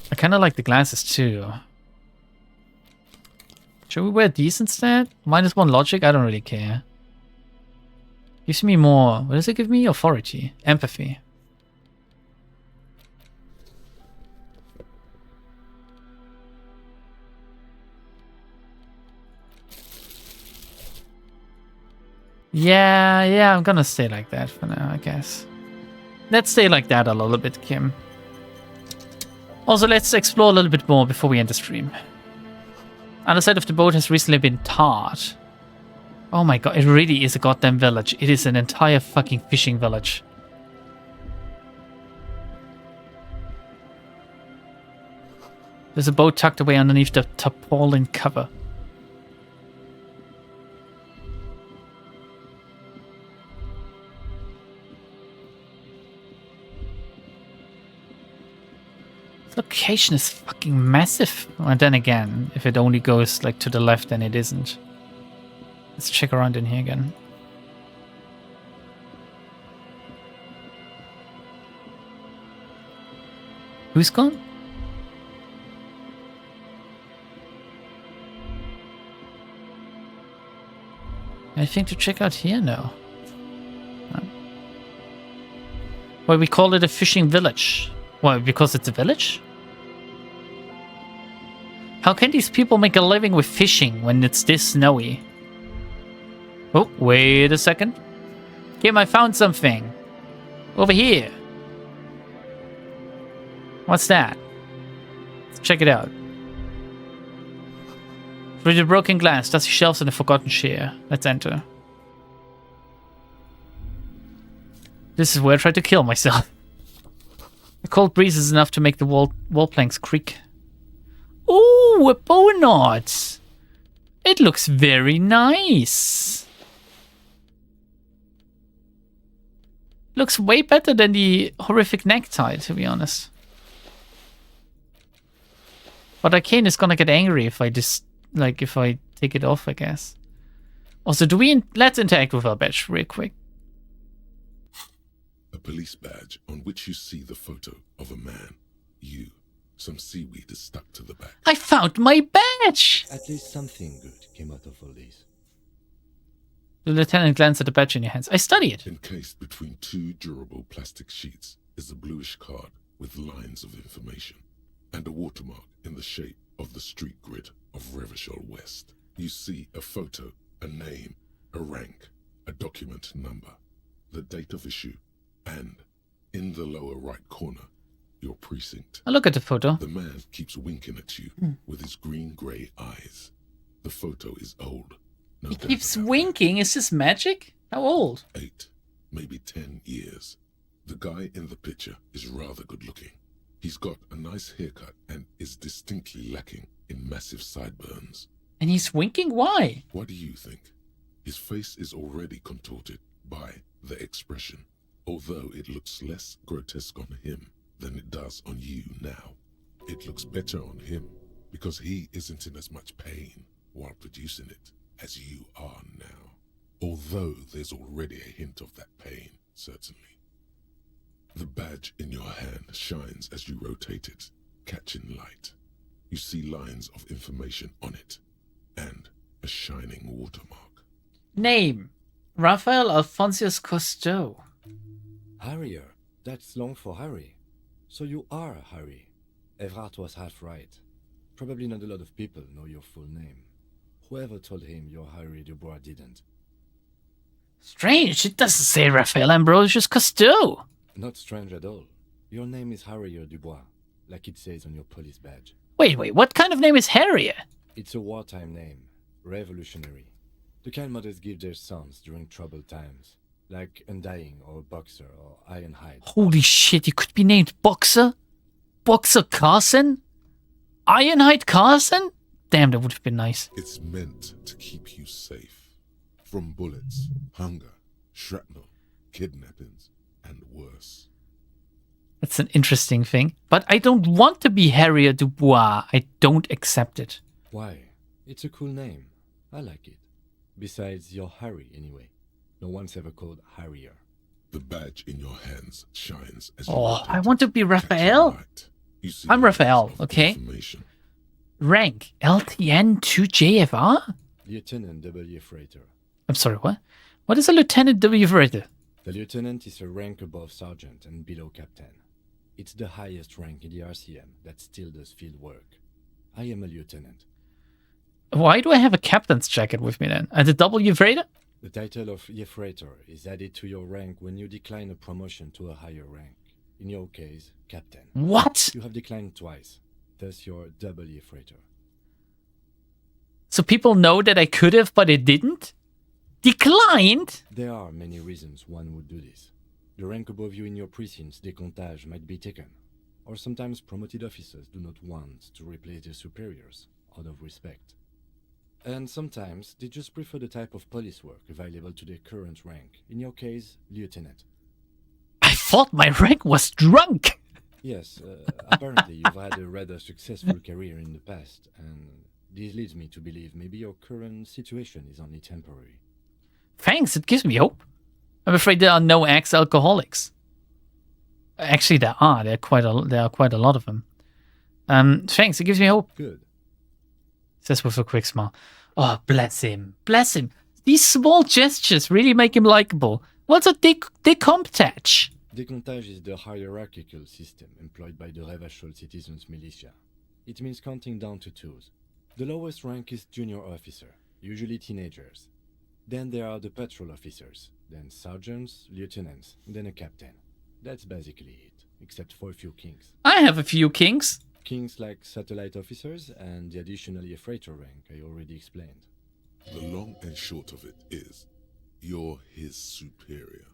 I kind of like the glasses too. Should we wear these instead? -1 logic? I don't really care. Gives me more... What does it give me? Authority. Empathy. Yeah, I'm gonna stay like that for now, I guess. Let's stay like that a little bit, Kim. Also, let's explore a little bit more before we end the stream. Other side of the boat has recently been tarred. Oh my god, it really is a goddamn village. It is an entire fucking fishing village. There's a boat tucked away underneath the tarpaulin cover. Location is fucking massive. And then again, if it only goes like to the left, then it isn't. Let's check around in here again. Who's gone? Anything to check out here? No. Why we call it a fishing village? Why, because it's a village? How can these people make a living with fishing when it's this snowy? Oh, wait a second. Kim, I found something. Over here. What's that? Let's check it out. Through the broken glass, dusty shelves and a forgotten chair. Let's enter. This is where I tried to kill myself. A cold breeze is enough to make the wall planks creak. Ooh, a bow knot. It looks very nice. Looks way better than the horrific necktie, to be honest. But Arcane is gonna get angry if I just, like, if I take it off, I guess. Also, let's interact with our badge real quick. A police badge on which you see the photo of a man. You. Some seaweed is stuck to the back. I found my badge! At least something good came out of all this. The lieutenant glanced at the badge in your hands. I study it. Encased between two durable plastic sheets is a bluish card with lines of information and a watermark in the shape of the street grid of Revachol West. You see a photo, a name, a rank, a document number, the date of issue, and in the lower right corner, your precinct. I look at the photo. The man keeps winking at you with his green-grey eyes. The photo is old. No He keeps winking. Is this magic? How old? 8, maybe 10 years. The guy in the picture is rather good-looking. He's got a nice haircut and is distinctly lacking in massive sideburns. And he's winking? Why? What do you think? His face is already contorted by the expression, although it looks less grotesque on him than it does on you now. It looks better on him because he isn't in as much pain while producing it as you are now. Although there's already a hint of that pain, certainly. The badge in your hand shines as you rotate it, catching light. You see lines of information on it, and a shining watermark. Name. Raphael Alphonsius Cousteau. Harrier. That's long for Harry. So you are Harry. Evrard was half right. Probably not a lot of people know your full name. Whoever told him you're Harry Dubois didn't. Strange. It doesn't say Raphael Ambrosius Cousteau. Not strange at all. Your name is Harrier Dubois, like it says on your police badge. Wait. What kind of name is Harrier? It's a wartime name. Revolutionary. The kind mothers give their sons during troubled times. Like Undying or Boxer or Ironhide. Holy shit, you could be named Boxer? Boxer Carson? Ironhide Carson? Damn, that would have been nice. It's meant to keep you safe. From bullets, hunger, shrapnel, kidnappings, and worse. That's an interesting thing. But I don't want to be Harrier Dubois. I don't accept it. Why? It's a cool name. I like it. Besides, you're Harry anyway. No one's ever called Harrier. The badge in your hands shines as Oh, I want to be Raphael. I'm Raphael, okay? Rank LTN 2JFR? Lieutenant W. Freighter. I'm sorry, what? What is a Lieutenant W. Freighter? The lieutenant is a rank above sergeant and below captain. It's the highest rank in the RCM that still does field work. I am a lieutenant. Why do I have a captain's jacket with me then? And the W. Freighter? The title of Freighter is added to your rank when you decline a promotion to a higher rank. In your case, captain. What? You have declined twice. Thus you're W. Freighter. So people know that I could have, but I didn't? Declined? There are many reasons one would do this. The rank above you in your precinct's decomptage might be taken. Or sometimes promoted officers do not want to replace their superiors, out of respect. And sometimes they just prefer the type of police work available to their current rank. In your case, lieutenant. I thought my rank was drunk! Yes, apparently you've had a rather successful career in the past, and this leads me to believe maybe your current situation is only temporary. Thanks, it gives me hope. I'm afraid there are no ex-alcoholics. Actually, there are. There are quite a lot of them. Thanks, it gives me hope. Good. Says with a quick smile. Oh, bless him. Bless him. These small gestures really make him likable. What's a decomptage? Decomptage is the hierarchical system employed by the Revachol Citizens Militia. It means counting down to twos. The lowest rank is junior officer, usually teenagers. Then there are the patrol officers, then sergeants, lieutenants, then a captain. That's basically it, except for a few kings. I have a few kings. Kings like satellite officers and the additionally a freighter rank I already explained. The long and short of it is, you're his superior.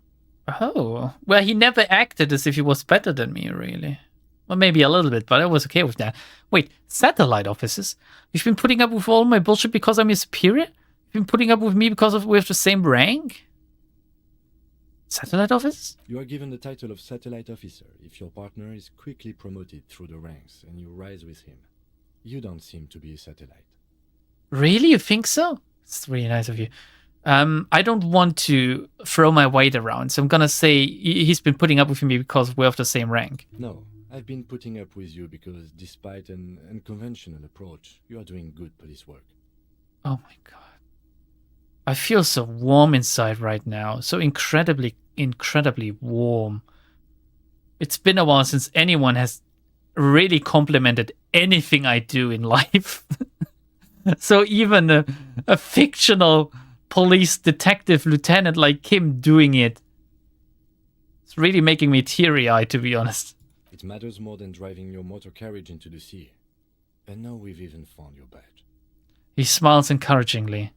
Oh, well, he never acted as if he was better than me, really. Well, maybe a little bit, but I was okay with that. Wait, satellite officers? You've been putting up with all my bullshit because I'm your superior? You've been putting up with me because we have the same rank? Satellite officers? You are given the title of satellite officer if your partner is quickly promoted through the ranks and you rise with him. You don't seem to be a satellite. Really? You think so? It's really nice of you. I don't want to throw my weight around, so I'm gonna say he's been putting up with me because we're of the same rank. No, I've been putting up with you because despite an unconventional approach, you are doing good police work. Oh my god. I feel so warm inside right now. So incredibly warm. It's been a while since anyone has really complimented anything I do in life. So even a fictional police detective lieutenant like him doing it, it's really making me teary-eyed, to be honest. It matters more than driving your motor carriage into the sea. And now we've even found your badge. He smiles encouragingly.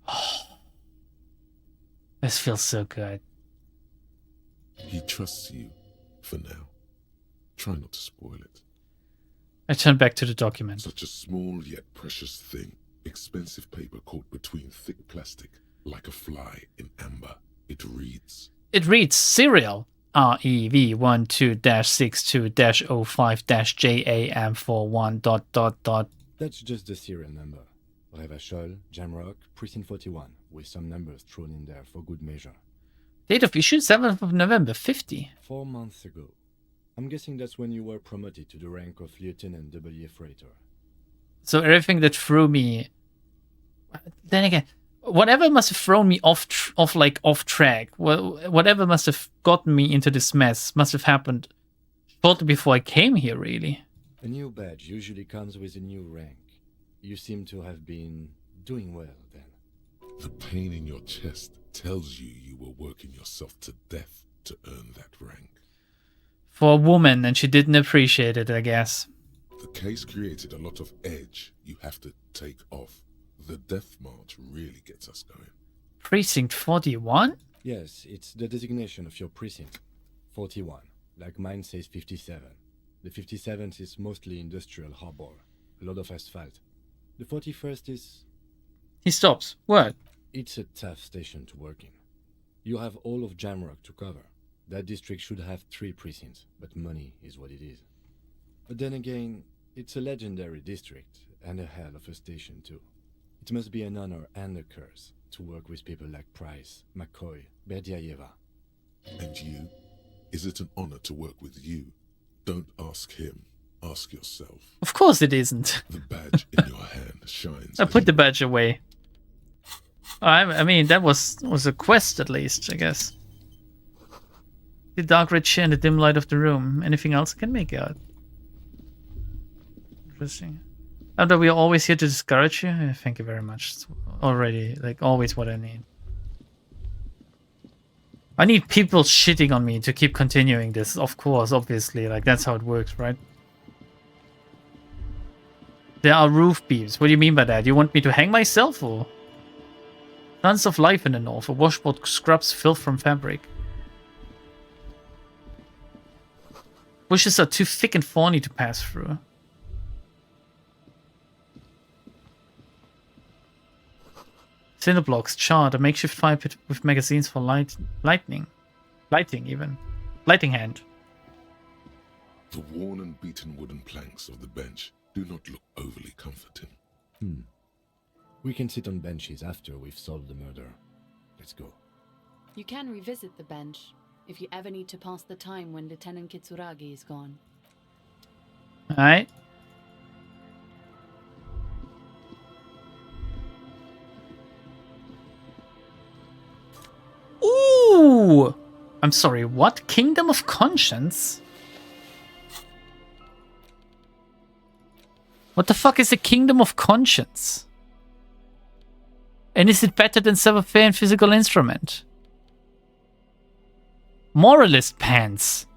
Oh, this feels so good. He trusts you, for now. Try not to spoil it. I turn back to the document. Such a small yet precious thing. Expensive paper caught between thick plastic, like a fly in amber. It reads... It reads serial REV12-62-05-JAM41... ... That's just the serial number. Revachol, Jamrock, Precinct 41, with some numbers thrown in there for good measure. Date of issue 7th of November, 50. 4 months ago. I'm guessing that's when you were promoted to the rank of Lieutenant W. Freighter. So everything that threw me... Then again, whatever must have thrown me off track, whatever must have gotten me into this mess must have happened shortly before I came here, really. A new badge usually comes with a new rank. You seem to have been doing well then. The pain in your chest tells you you were working yourself to death to earn that rank. For a woman, and she didn't appreciate it, I guess. The case created a lot of edge you have to take off. The death march really gets us going. Precinct 41? Yes, it's the designation of your precinct. 41. Like mine says 57. The 57th is mostly industrial harbor. A lot of asphalt. The 41st is... He stops. What? It's a tough station to work in. You have all of Jamrock to cover. That district should have 3 precincts, but money is what it is. But then again, it's a legendary district, and a hell of a station too. It must be an honor and a curse to work with people like Price, McCoy, Berdiayeva. And you? Is it an honor to work with you? Don't ask him. Ask yourself. Of course it isn't. The badge in your hand shines. I put the badge away. I mean, that was a quest at least, I guess. The dark red chair in the dim light of the room. Anything else I can make out? Interesting. Although we are always here to discourage you. Thank you very much. It's already, like, always what I need. I need people shitting on me to keep continuing this, of course, obviously. Like, that's how it works, right? There are roof beams. What do you mean by that? You want me to hang myself, or? Tons of life in the north. A washboard scrubs filth from fabric. Bushes are too thick and thorny to pass through. Cinder blocks, charred, a makeshift fire pit with magazines for lighting hand. The worn and beaten wooden planks of the bench do not look overly comforting. We can sit on benches after we've solved the murder. Let's go. You can revisit the bench if you ever need to pass the time when Lieutenant Kitsuragi is gone. Alright. I'm sorry, what? Kingdom of Conscience? What the fuck is a Kingdom of Conscience? And is it better than Savoir-Faire and Physical Instrument? Moralist pants.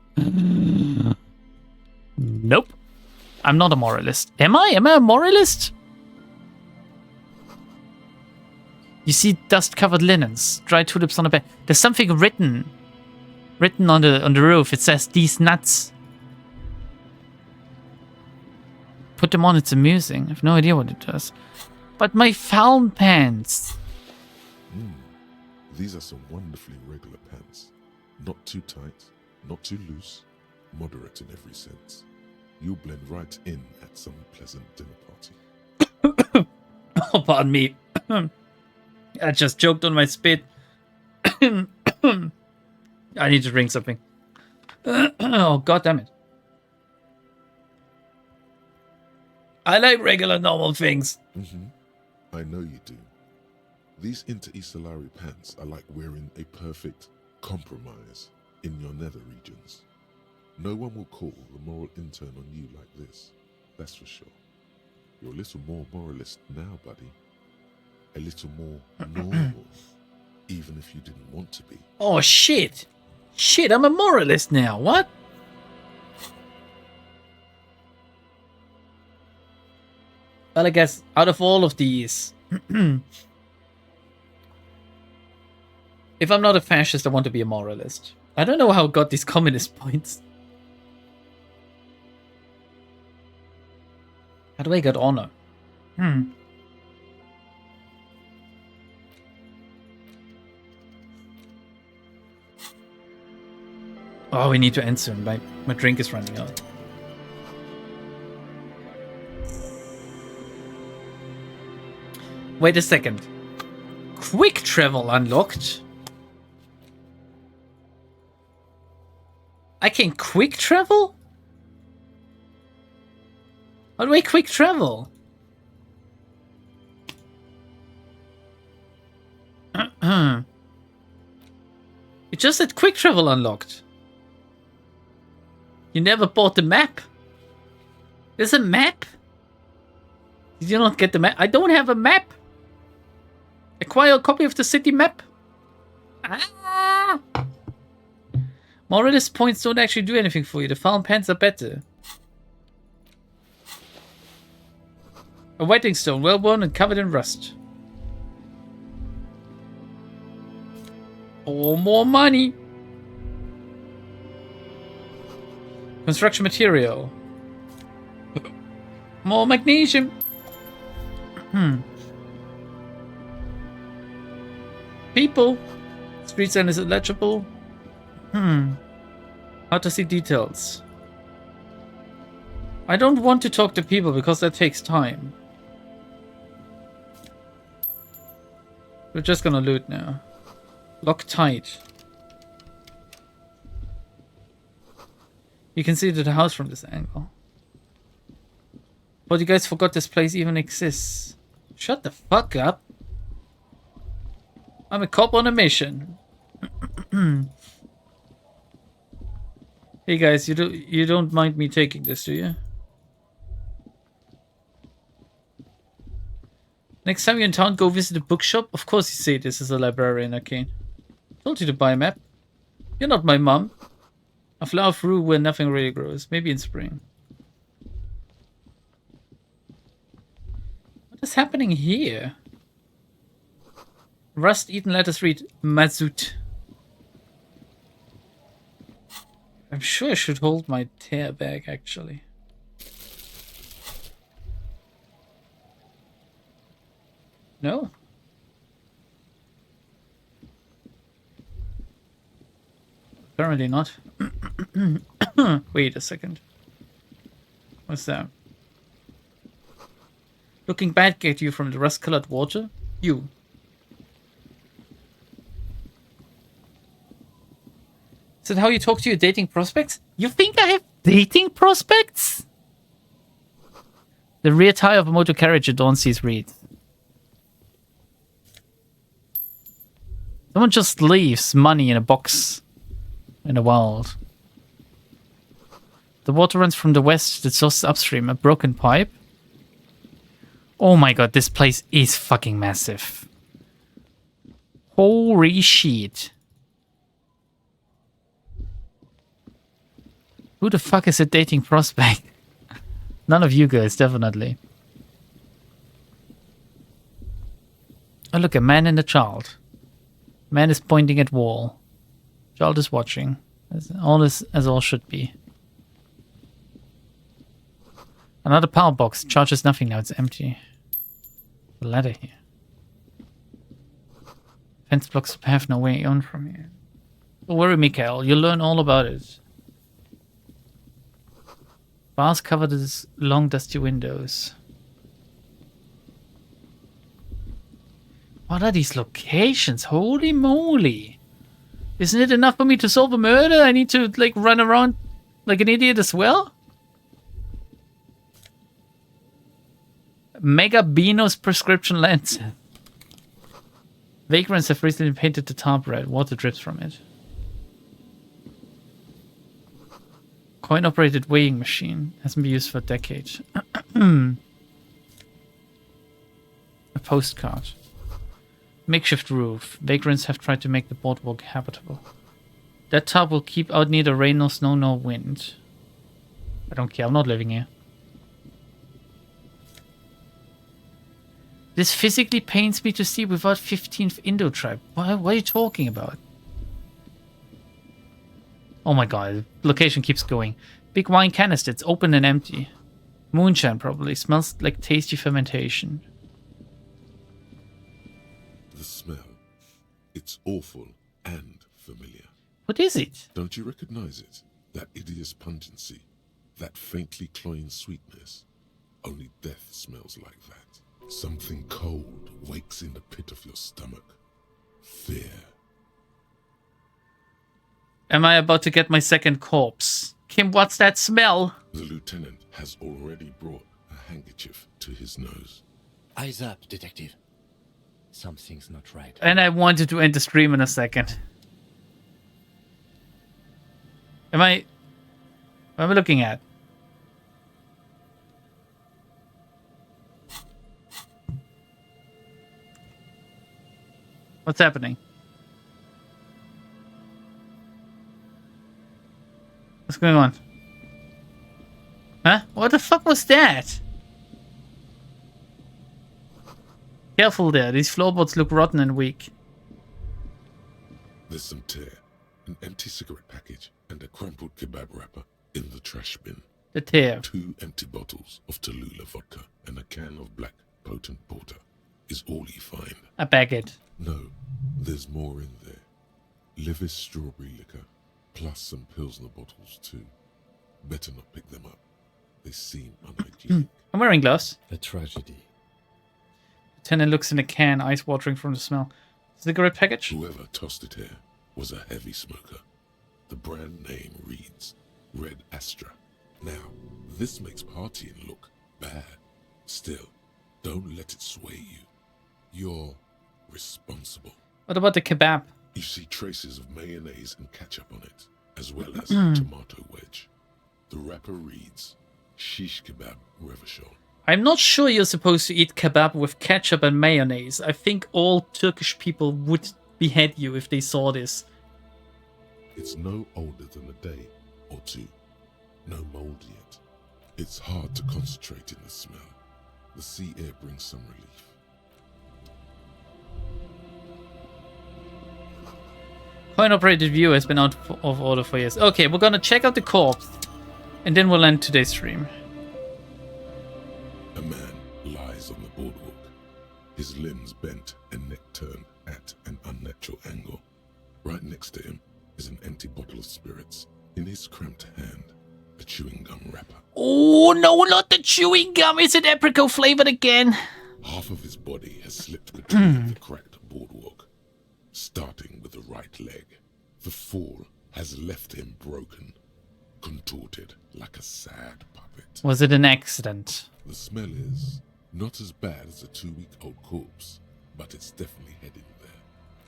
Nope. I'm not a moralist. Am I? Am I a moralist? You see dust-covered linens, dry tulips on the bed. There's something written on the roof. It says, "These nuts. Put them on, it's amusing." I have no idea what it does. But my foul pants. These are some wonderfully regular pants. Not too tight, not too loose, moderate in every sense. You'll blend right in at some pleasant dinner party. Oh, pardon me. I just choked on my spit. I need to drink something. Oh, god damn it. I like regular, normal things. I know you do. These inter-Isolari pants are like wearing a perfect compromise in your nether regions. No one will call the moral intern on you like this, that's for sure. You're a little more moralist now, buddy. A little more normal, even if you didn't want to be. Oh, shit. Shit, I'm a moralist now. What? Well, I guess out of all of these, if I'm not a fascist, I want to be a moralist. I don't know how I got these communist points. How do I get honor? Oh, we need to end soon. My drink is running out. Wait a second. Quick travel unlocked? I can quick travel? How do I quick travel? It just said quick travel unlocked. You never bought the map? There's a map? Did you not get the map? I don't have a map. Acquire a copy of the city map. Ah! Moralist points don't actually do anything for you. The found pants are better. A wetting stone, well worn and covered in rust. Oh, more money. Construction material. More magnesium. People. Street sign is illegible. How to see details. I don't want to talk to people because that takes time. We're just gonna loot now. Lock tight. You can see the house from this angle. But you guys forgot this place even exists. Shut the fuck up. I'm a cop on a mission. Hey guys, you don't mind me taking this, do you? Next time you're in town, go visit a bookshop. Of course you say this is a librarian, Arcane. Told you to buy a map. You're not my mom. A flower through where nothing really grows. Maybe in spring. What is happening here? Rust eaten, let us read. Mazut. I'm sure I should hold my tear bag, actually. No? Apparently not. Wait a second. What's that? Looking back at you from the rust-colored water? You. Is that how you talk to your dating prospects? You think I have dating prospects? The rear tire of a motor carriage adorns these reeds. Someone just leaves money in a box in the wild. The water runs from the west to the source upstream, a broken pipe. Oh my god, this place is fucking massive. Holy shit. Who the fuck is a dating prospect? None of you guys, definitely. Oh look, a man and a child. Man is pointing at wall. Child is watching. As all should be. Another power box. Charges nothing now, it's empty. The ladder here. Fence blocks the path, no way on from here. Don't worry, Mikael, you'll learn all about it. Bars covered with long dusty windows. What are these locations? Holy moly. Isn't it enough for me to solve a murder? I need to, like, run around like an idiot as well? Mega Beano's prescription lens. Vagrants have recently painted the top red. Water drips from it. Coin-operated weighing machine. Hasn't been used for decades. A postcard. Makeshift roof. Vagrants have tried to make the boardwalk habitable. That top will keep out neither rain nor snow nor wind. I don't care. I'm not living here. This physically pains me to see without 15th Indo tribe. What are you talking about? Oh my god, the location keeps going. Big wine canister, it's open and empty. Moonshine probably, smells like tasty fermentation. The smell. It's awful and familiar. What is it? Don't you recognize it? That hideous pungency. That faintly cloying sweetness. Only death smells like that. Something cold wakes in the pit of your stomach. Fear. Am I about to get my second corpse? Kim, what's that smell? The lieutenant has already brought a handkerchief to his nose. Eyes up, detective. Something's not right. And I wanted to end the stream in a second. What am I looking at? What's happening? What's going on? Huh? What the fuck was that? Careful there, these floorboards look rotten and weak. There's some tear, an empty cigarette package, and a crumpled kebab wrapper in the trash bin. The tear. 2 empty bottles of Tallulah vodka and a can of black potent porter is all you find. A baguette. No, there's more in there. Livis strawberry liquor, plus some Pilsner bottles too. Better not pick them up. They seem unhygienic. I'm wearing gloves. A tragedy. Lieutenant looks in a can, eyes watering from the smell. Cigarette package? Whoever tossed it here was a heavy smoker. The brand name reads Red Astra. Now, this makes partying look bad. Still, don't let it sway you. You're responsible. What about the kebab? You see traces of mayonnaise and ketchup on it, as well as a tomato wedge. The wrapper reads Shish Kebab Revachol. I'm not sure you're supposed to eat kebab with ketchup and mayonnaise. I think all Turkish people would behead you if they saw this. It's no older than a day or two. No mold yet. It's hard to concentrate in the smell. The sea air brings some relief. Coin-operated view has been out of order for years. Okay, we're gonna check out the corpse, and then we'll end today's stream. A man lies on the boardwalk, his limbs bent and neck turned at an unnatural angle. Right next to him is an empty bottle of spirits. In his cramped hand, a chewing gum wrapper. Oh no, not the chewing gum! Is it apricot flavored again? Half of his body has slipped between the cracked boardwalk, starting with the right leg. The fall has left him broken, contorted like a sad puppet. Was it an accident? The smell is not as bad as a 2-week-old corpse, but it's definitely heading there.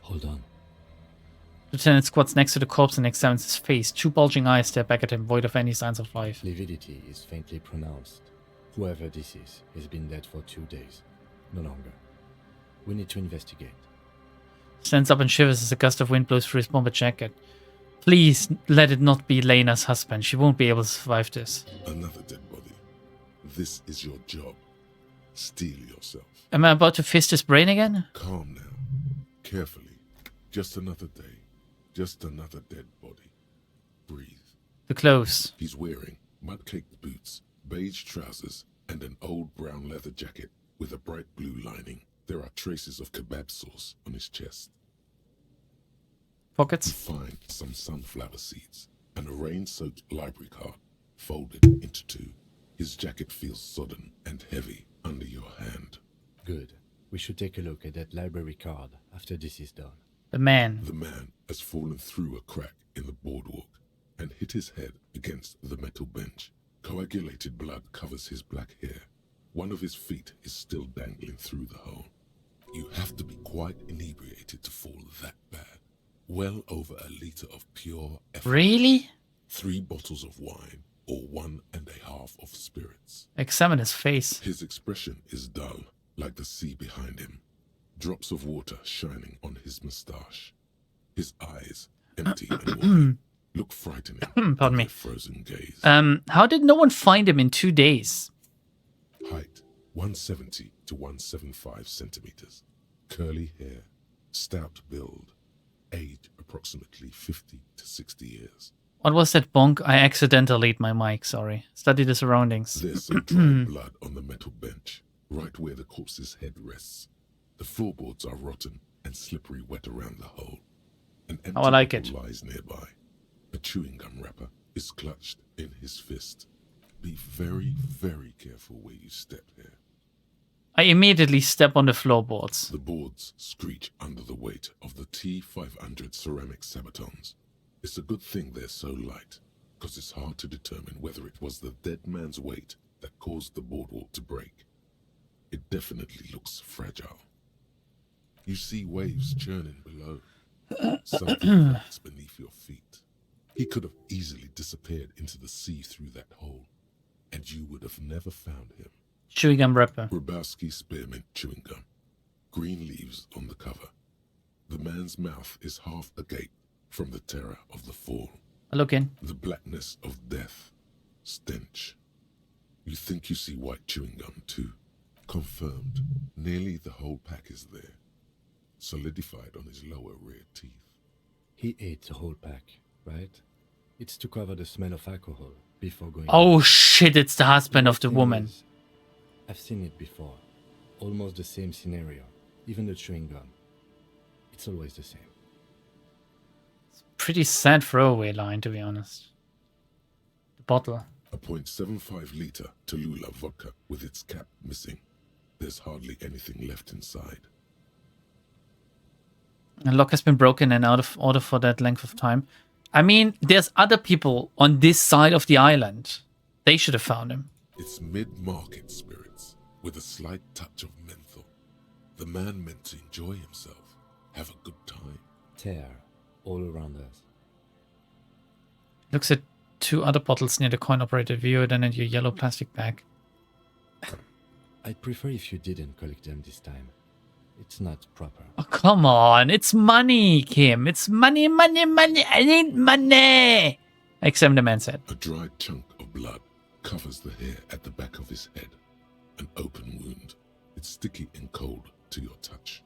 Hold on. Lieutenant squats next to the corpse and examines his face. 2 bulging eyes stare back at him, void of any signs of life. Lividity is faintly pronounced. Whoever this is has been dead for 2 days. No longer. We need to investigate. Stands up and shivers as a gust of wind blows through his bomber jacket. Please let it not be Lena's husband. She won't be able to survive this. Another dead body. This is your job. Steel yourself. Am I about to fist his brain again? Calm now. Carefully. Just another day. Just another dead body. Breathe. The clothes. He's wearing mud-caked boots, beige trousers, and an old brown leather jacket with a bright blue lining. There are traces of kebab sauce on his chest. Pockets. You find some sunflower seeds and a rain-soaked library card folded into 2. His jacket feels sodden and heavy under your hand. Good. We should take a look at that library card after this is done. The man. The man has fallen through a crack in the boardwalk and hit his head against the metal bench. Coagulated blood covers his black hair. One of his feet is still dangling through the hole. You have to be quite inebriated to fall that bad. Well over a liter of pure effort. Really? 3 bottles of wine or 1.5 of spirits. Examine his face. His expression is dull, like the sea behind him. Drops of water shining on his moustache. His eyes, empty and wide, look frightening. Pardon me. Frozen gaze. How did no one find him in 2 days? Height 170 to 175 centimeters. Curly hair. Stout build. Age approximately 50 to 60 years. What was that bonk? I accidentally hit my mic, sorry. Study the surroundings. There's some dried blood on the metal bench, right where the corpse's head rests. The floorboards are rotten and slippery wet around the hole. An empty I like bottle it. lies nearby. A chewing gum wrapper is clutched in his fist. Be very, very careful where you step here. I immediately step on the floorboards. The boards screech under the weight of the T500 ceramic sabatons. It's a good thing they're so light, because it's hard to determine whether it was the dead man's weight that caused the boardwalk to break. It definitely looks fragile. You see waves churning below. Something cracks beneath your feet. He could have easily disappeared into the sea through that hole, and you would have never found him. Chewing gum wrapper. Grabowski spearmint chewing gum. Green leaves on the cover. The man's mouth is half agape from the terror of the fall. I look in. The blackness of death. Stench. You think you see white chewing gum too. Confirmed. Nearly the whole pack is there. Solidified on his lower rear teeth. He ate the whole pack, right? It's to cover the smell of alcohol before going... Oh shit, it's the husband of the woman. I've seen it before. Almost the same scenario. Even the chewing gum. It's always the same. Pretty sad throwaway line, to be honest. The bottle. A .75 liter Tallulah vodka with its cap missing. There's hardly anything left inside. The lock has been broken and out of order for that length of time. I mean, there's other people on this side of the island. They should have found him. It's mid-market spirits with a slight touch of menthol. The man meant to enjoy himself, have a good time. Tear all around us. Looks at 2 other bottles near the coin-operated viewer, then at your yellow plastic bag. I'd prefer if you didn't collect them this time. It's not proper. Oh, come on. It's money, Kim. It's money, money, money. I need money. Examine the man's head. A dried chunk of blood covers the hair at the back of his head. An open wound. It's sticky and cold to your touch.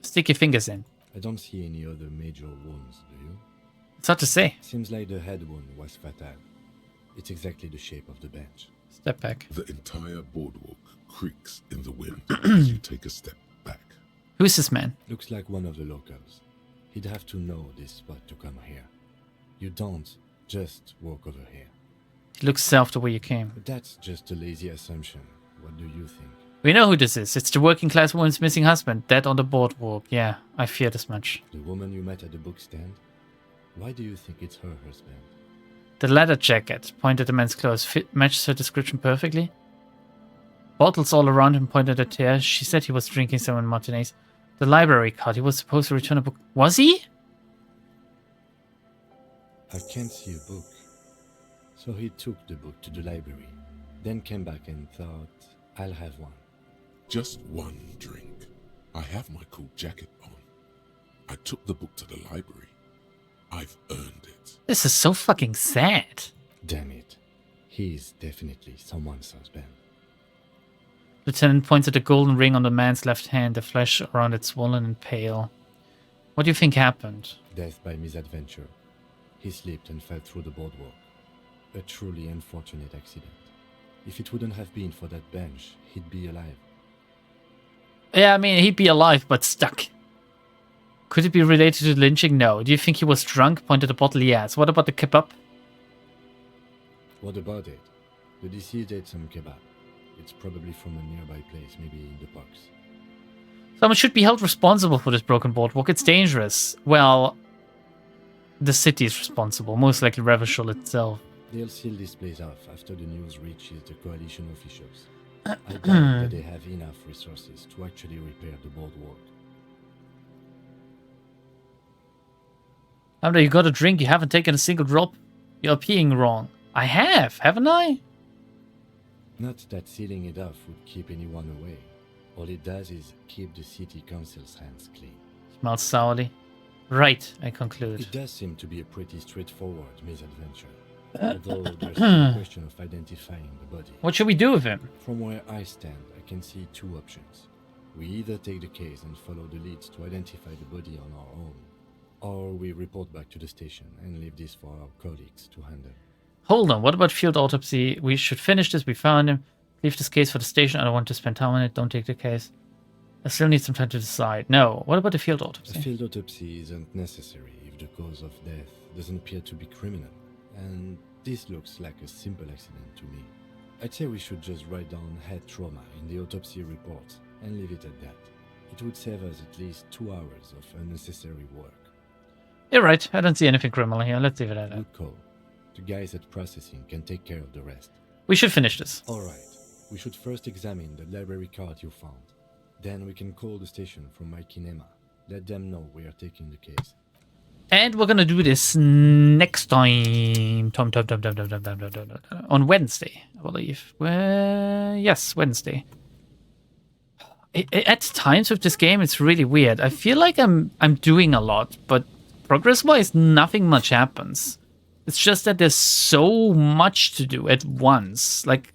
Stick your fingers in. I don't see any other major wounds, do you? It's hard to say. Seems like the head wound was fatal. It's exactly the shape of the bench. Step back. The entire boardwalk creaks in the wind as you take a step back. Who is this man? Looks like one of the locals. He'd have to know this spot to come here. You don't just walk over here. He looks south the way you came. But that's just a lazy assumption. What do you think? We know who this is. It's the working class woman's missing husband, dead on the boardwalk. Yeah, I feared as much. The woman you met at the book stand? Why do you think it's her husband? The leather jacket, pointed at the man's clothes, matches her description perfectly. Bottles all around him pointed at her. She said he was drinking some martinis. The library card, he was supposed to return a book. Was he? I can't see a book. So he took the book to the library, then came back and thought, I'll have one. Just one drink. I have my cool jacket on. I took the book to the library. I've earned it. This is so fucking sad. Damn it. He's definitely someone's husband. Lieutenant points at the golden ring on the man's left hand, the flesh around it swollen and pale. What do you think happened? Death by misadventure. He slipped and fell through the boardwalk. A truly unfortunate accident. If it wouldn't have been for that bench, he'd be alive. Yeah, I mean, he'd be alive, but stuck. Could it be related to the lynching? No. Do you think he was drunk? Pointed the bottle? Yes. What about the kebab? What about it? The deceased ate some kebab. It's probably from a nearby place, maybe in the parks. Someone should be held responsible for this broken boardwalk. It's dangerous. Well, the city is responsible. Most likely Revachol itself. They'll seal this place off after the news reaches the coalition officials. I doubt that they have enough resources to actually repair the boardwalk. After you got a drink, you haven't taken a single drop. You're peeing wrong. I have, haven't I? Not that sealing it off would keep anyone away. All it does is keep the city council's hands clean. Smells sourly. Right, I conclude. It does seem to be a pretty straightforward misadventure. Although there's the question of identifying the body. What should we do with him? From where I stand, I can see two options. We either take the case and follow the leads to identify the body on our own, or we report back to the station and leave this for our colleagues to handle. Hold on, what about field autopsy? We should finish this, we found him. Leave this case for the station, I don't want to spend time on it, don't take the case. I still need some time to decide. No, what about the field autopsy? A field autopsy isn't necessary if the cause of death doesn't appear to be criminal. And this looks like a simple accident to me. I'd say we should just write down head trauma in the autopsy report and leave it at that. It would save us at least 2 hours of unnecessary work. You're right, I don't see anything criminal here. Let's leave it at that. Good call. The guys at processing can take care of the rest. We should finish this. Alright, we should first examine the library card you found. Then we can call the station from my kinema. Let them know we are taking the case. And we're gonna do this next time. On Wednesday, I believe. Yes, Wednesday. At times with this game, it's really weird. I feel like I'm doing a lot, but progress-wise, nothing much happens. It's just that there's so much to do at once. Like,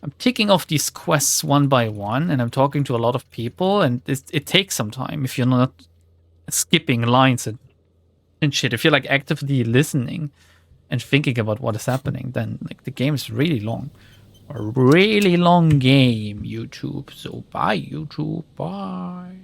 I'm ticking off these quests one by one, and I'm talking to a lot of people, and it takes some time if you're not skipping lines and shit. If you're like actively listening and thinking about what is happening, then like the game is really long. A really long game, YouTube. So bye, YouTube. Bye.